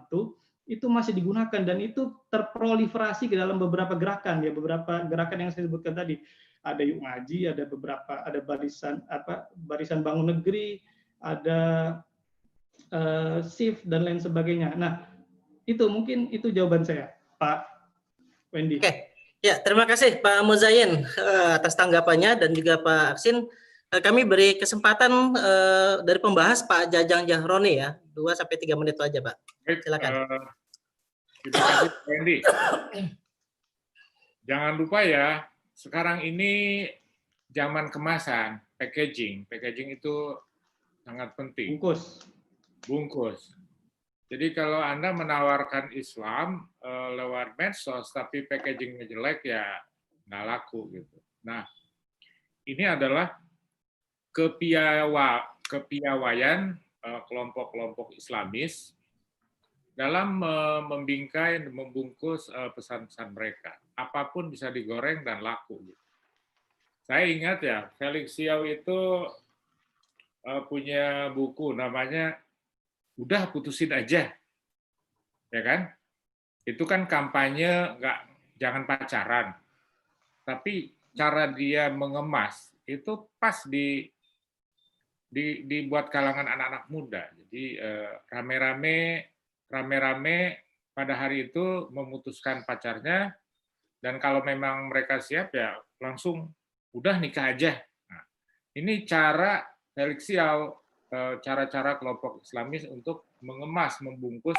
itu masih digunakan, dan itu terproliferasi ke dalam beberapa gerakan ya, beberapa gerakan yang saya sebutkan tadi. Ada Yuk Ngaji, ada Barisan Bangun Negeri, ada SIF dan lain sebagainya. Nah, mungkin itu jawaban saya, Pak Wendy.
Oke. Ya, terima kasih Pak Muzayen atas tanggapannya, dan juga Pak Aksin. Kami beri kesempatan dari pembahas Pak Jajang Jahroni ya, 2-3 menit aja Pak. Silakan.
Terima kasih Pak Wendy. Jangan lupa ya, sekarang ini zaman kemasan, packaging itu sangat penting. Bungkus. Jadi kalau Anda menawarkan Islam lewat medsos, tapi packagingnya jelek, ya nggak laku gitu. Nah, ini adalah kepiawaian kelompok-kelompok Islamis dalam membingkai, membungkus pesan-pesan mereka. Apapun bisa digoreng dan laku. Gitu. Saya ingat ya, Felix Siau itu punya buku namanya "Udah Putusin Aja", ya kan? Itu kan kampanye jangan pacaran, tapi cara dia mengemas itu pas dibuat kalangan anak-anak muda. Jadi rame-rame pada hari itu memutuskan pacarnya, dan kalau memang mereka siap ya langsung udah nikah aja. Nah, ini cara Felix Siau, cara-cara kelompok Islamis untuk mengemas, membungkus.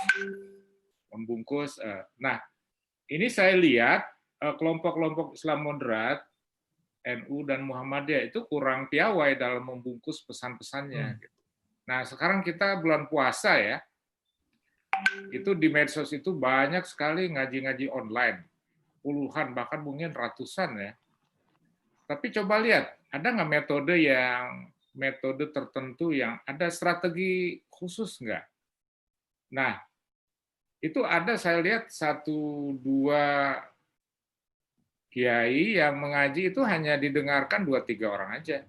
Nah, ini saya lihat kelompok-kelompok Islam moderat NU dan Muhammadiyah itu kurang piawai dalam membungkus pesan-pesannya. Nah, sekarang kita bulan puasa ya, itu di medsos itu banyak sekali ngaji-ngaji online, puluhan bahkan mungkin ratusan ya. Tapi coba lihat, ada nggak metode tertentu yang ada strategi khusus nggak? Nah, itu ada saya lihat 1-2 kiai yang mengaji itu hanya didengarkan 2-3 orang aja.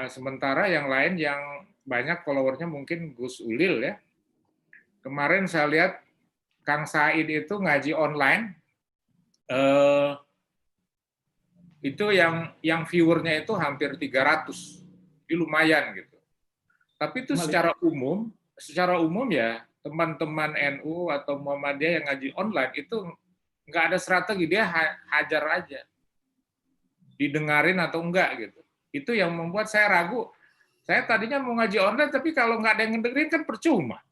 Sementara yang lain yang banyak followernya mungkin Gus Ulil ya. Kemarin saya lihat Kang Said itu ngaji online, itu yang viewernya itu hampir 300, itu lumayan gitu. Tapi itu secara umum ya teman-teman NU atau Muhammadiyah yang ngaji online itu nggak ada strategi, dia hajar aja, didengarin atau enggak gitu. Itu yang membuat saya ragu. Saya tadinya mau ngaji online, tapi kalau nggak ada yang ngedengerin kan percuma,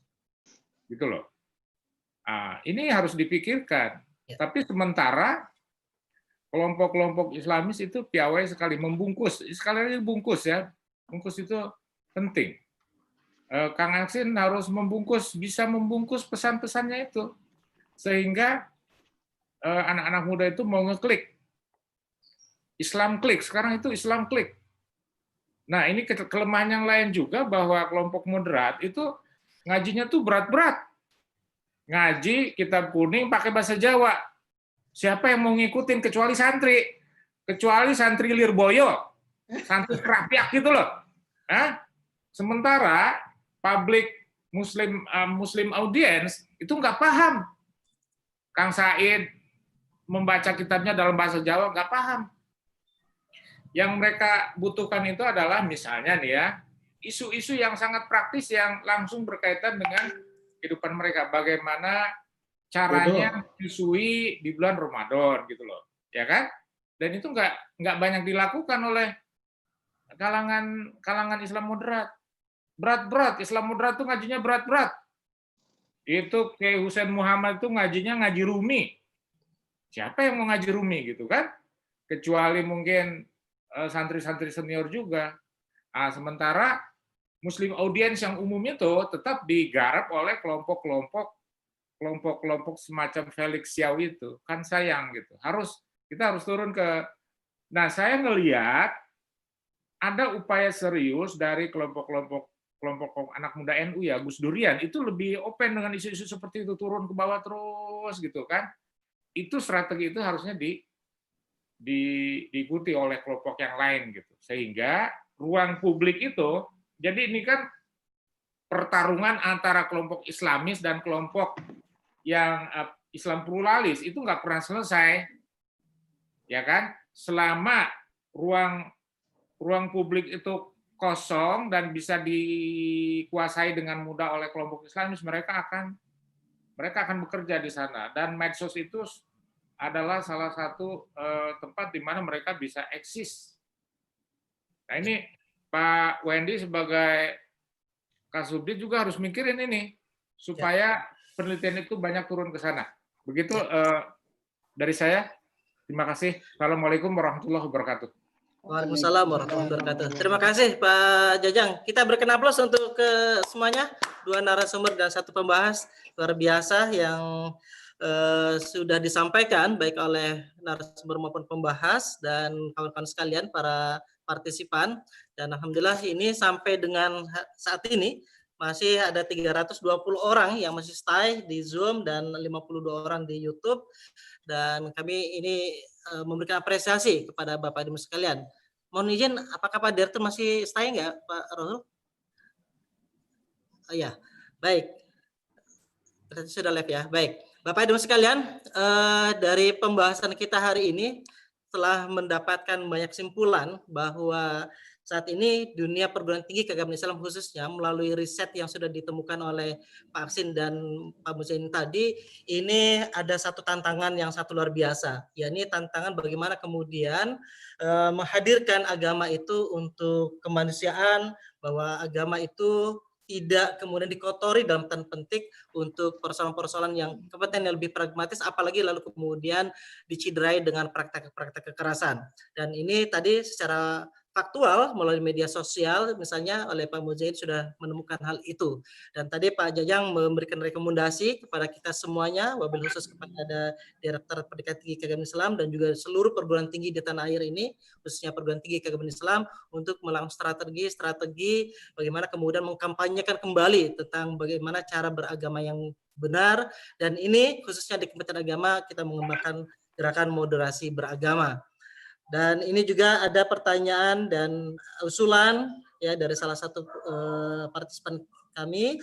gitu loh. Ini harus dipikirkan. Tapi sementara kelompok-kelompok Islamis itu piawai sekali membungkus. Sekali lagi bungkus ya, bungkus itu penting. Kang Aksin harus bisa membungkus pesan-pesannya itu, sehingga anak-anak muda itu mau ngeklik. Islam klik, sekarang itu Islam klik. Nah, ini kelemahan yang lain juga bahwa kelompok moderat itu ngajinya tuh berat-berat. Ngaji kitab kuning pakai bahasa Jawa. Siapa yang mau ngikutin kecuali santri? Kecuali santri Lirboyo, santri Kerapiak gitu loh. Sementara public Muslim audience itu nggak paham. Kang Said membaca kitabnya dalam bahasa Jawa nggak paham. Yang mereka butuhkan itu adalah misalnya nih ya, isu-isu yang sangat praktis yang langsung berkaitan dengan kehidupan mereka. Bagaimana caranya menyusui di bulan Ramadan gitu loh, ya kan? Dan itu nggak banyak dilakukan oleh kalangan Islam moderat. Berat-berat, Islam moderat itu ngajinya berat-berat. Itu kayak Husain Muhammad itu ngajinya ngaji Rumi. Siapa yang mau ngaji Rumi gitu kan? Kecuali mungkin santri-santri senior juga. Sementara Muslim audience yang umumnya tuh tetap digarap oleh kelompok-kelompok semacam Felix Xiao itu. Kan sayang gitu. Kita harus turun ke. Nah, saya ngelihat ada upaya serius dari kelompok anak muda NU ya, Gus Durian itu lebih open dengan isu-isu seperti itu, turun ke bawah terus gitu kan. Itu strategi itu harusnya diikuti oleh kelompok yang lain gitu. Sehingga ruang publik itu, jadi ini kan pertarungan antara kelompok Islamis dan kelompok yang Islam pluralis itu nggak pernah selesai. Ya kan? Selama ruang publik itu kosong dan bisa dikuasai dengan mudah oleh kelompok Islamis, mereka akan bekerja di sana. Dan medsos itu adalah salah satu tempat di mana mereka bisa eksis. Nah ini Pak Wendy sebagai Kasubdit juga harus mikirin ini supaya penelitian itu banyak turun ke sana. Begitu dari saya. Terima kasih. Assalamualaikum warahmatullahi wabarakatuh.
Waalaikumsalam warahmatullahi wabarakatuh. Terima kasih Pak Jajang. Kita berikan aplaus untuk ke semuanya, 2 narasumber dan 1 pembahas luar biasa yang sudah disampaikan baik oleh narasumber maupun pembahas dan kawan-kawan sekalian para partisipan. Dan alhamdulillah ini sampai dengan saat ini masih ada 320 orang yang masih stay di Zoom dan 52 orang di YouTube. Dan kami ini memberikan apresiasi kepada Bapak Ibu sekalian. Mohon izin, apakah Pak Direktur masih stay nggak, Pak Rohul? Oh ya, baik. Berarti sudah live ya, baik. Bapak Ibu sekalian, dari pembahasan kita hari ini telah mendapatkan banyak kesimpulan bahwa saat ini dunia perguruan tinggi keagamaan Islam khususnya melalui riset yang sudah ditemukan oleh Pak Aksin dan Pak Muzzain tadi, ini ada satu tantangan yang satu luar biasa, yakni tantangan bagaimana kemudian menghadirkan agama itu untuk kemanusiaan, bahwa agama itu tidak kemudian dikotori dalam tanda petik untuk persoalan-persoalan yang kompeten yang lebih pragmatis, apalagi lalu kemudian diciderai dengan praktek-praktek kekerasan. Dan ini tadi secara faktual melalui media sosial misalnya oleh Pak Muzahid sudah menemukan hal itu. Dan tadi Pak Jajang memberikan rekomendasi kepada kita semuanya, wabil khusus kepada Direktorat Pendidikan Tinggi Keagamaan Islam dan juga seluruh perguruan tinggi di tanah air ini, khususnya perguruan tinggi keagamaan Islam, untuk melakukan strategi bagaimana kemudian mengkampanyekan kembali tentang bagaimana cara beragama yang benar. Dan ini khususnya di Kementerian Agama kita mengembangkan gerakan moderasi beragama. Dan ini juga ada pertanyaan dan usulan ya dari salah satu partisipan kami.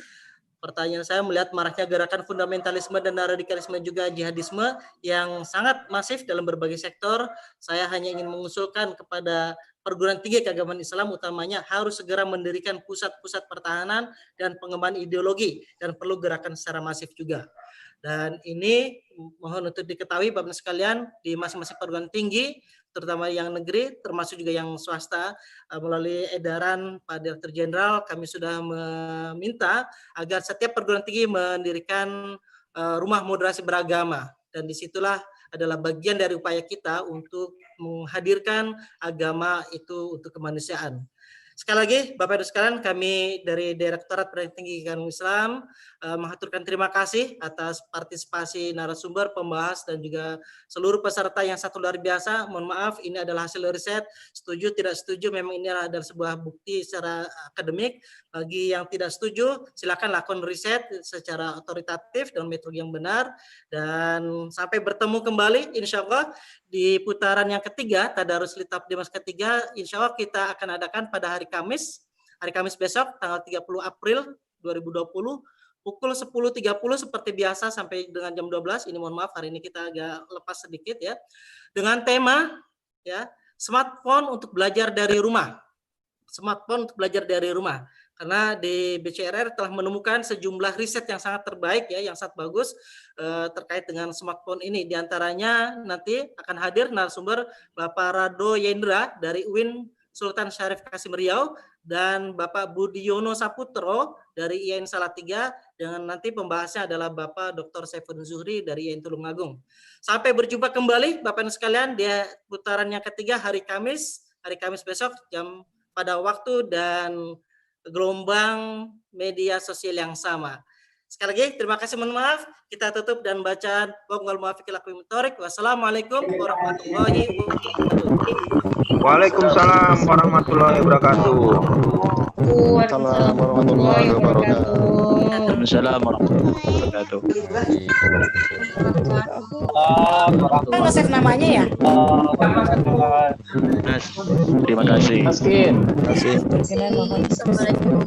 Pertanyaan saya, melihat maraknya gerakan fundamentalisme dan radikalisme juga jihadisme yang sangat masif dalam berbagai sektor, saya hanya ingin mengusulkan kepada perguruan tinggi keagamaan Islam utamanya harus segera mendirikan pusat-pusat pertahanan dan pengembangan ideologi, dan perlu gerakan secara masif juga. Dan ini mohon untuk diketahui Bapak sekalian, di masing-masing perguruan tinggi terutama yang negeri termasuk juga yang swasta, melalui edaran Pak Direktur Jenderal kami sudah meminta agar setiap perguruan tinggi mendirikan rumah moderasi beragama, dan disitulah adalah bagian dari upaya kita untuk menghadirkan agama itu untuk kemanusiaan. Sekali lagi Bapak Ibu sekalian, kami dari Direktorat Pendidikan Tinggi Keagamaan Islam mengaturkan terima kasih atas partisipasi narasumber, pembahas, dan juga seluruh peserta yang sangat luar biasa. Mohon maaf, ini adalah hasil riset, setuju tidak setuju memang ini adalah sebuah bukti secara akademik. Bagi yang tidak setuju silakan lakukan riset secara otoritatif dan metode yang benar. Dan sampai bertemu kembali insya Allah di putaran yang ketiga, Tadarus Li Taqdimas ketiga, insya Allah kita akan adakan pada hari Kamis besok tanggal 30 April 2020 pukul 10.30 seperti biasa sampai dengan jam 12. Ini mohon maaf hari ini kita agak lepas sedikit ya. Dengan tema ya, smartphone untuk belajar dari rumah. Smartphone untuk belajar dari rumah. Karena di BCRR telah menemukan sejumlah riset yang sangat terbaik ya, yang sangat bagus terkait dengan smartphone ini. Di antaranya nanti akan hadir narasumber Bapak Rado Yendra dari UIN Sultan Syarif Kasim Riau dan Bapak Budiono Saputro dari IAIN Salatiga, dengan nanti pembahasnya adalah Bapak Dr. Saiful Zuhri dari IAIN Tulungagung. Sampai berjumpa kembali Bapak Ibu sekalian di putaran yang ketiga hari Kamis besok pada waktu dan gelombang media sosial yang sama. Sekali lagi terima kasih, mohon maaf. Kita tutup dan bacaan Wassalamualaikum warahmatullahi wabarakatuh.
Waalaikumsalam warahmatullahi wabarakatuh.
Waalaikumsalam warahmatullahi wabarakatuh.
Waalaikumsalam warahmatullahi wabarakatuh.
Kan nge-save namanya ya?
Mas, terima kasih.
Assalamualaikum.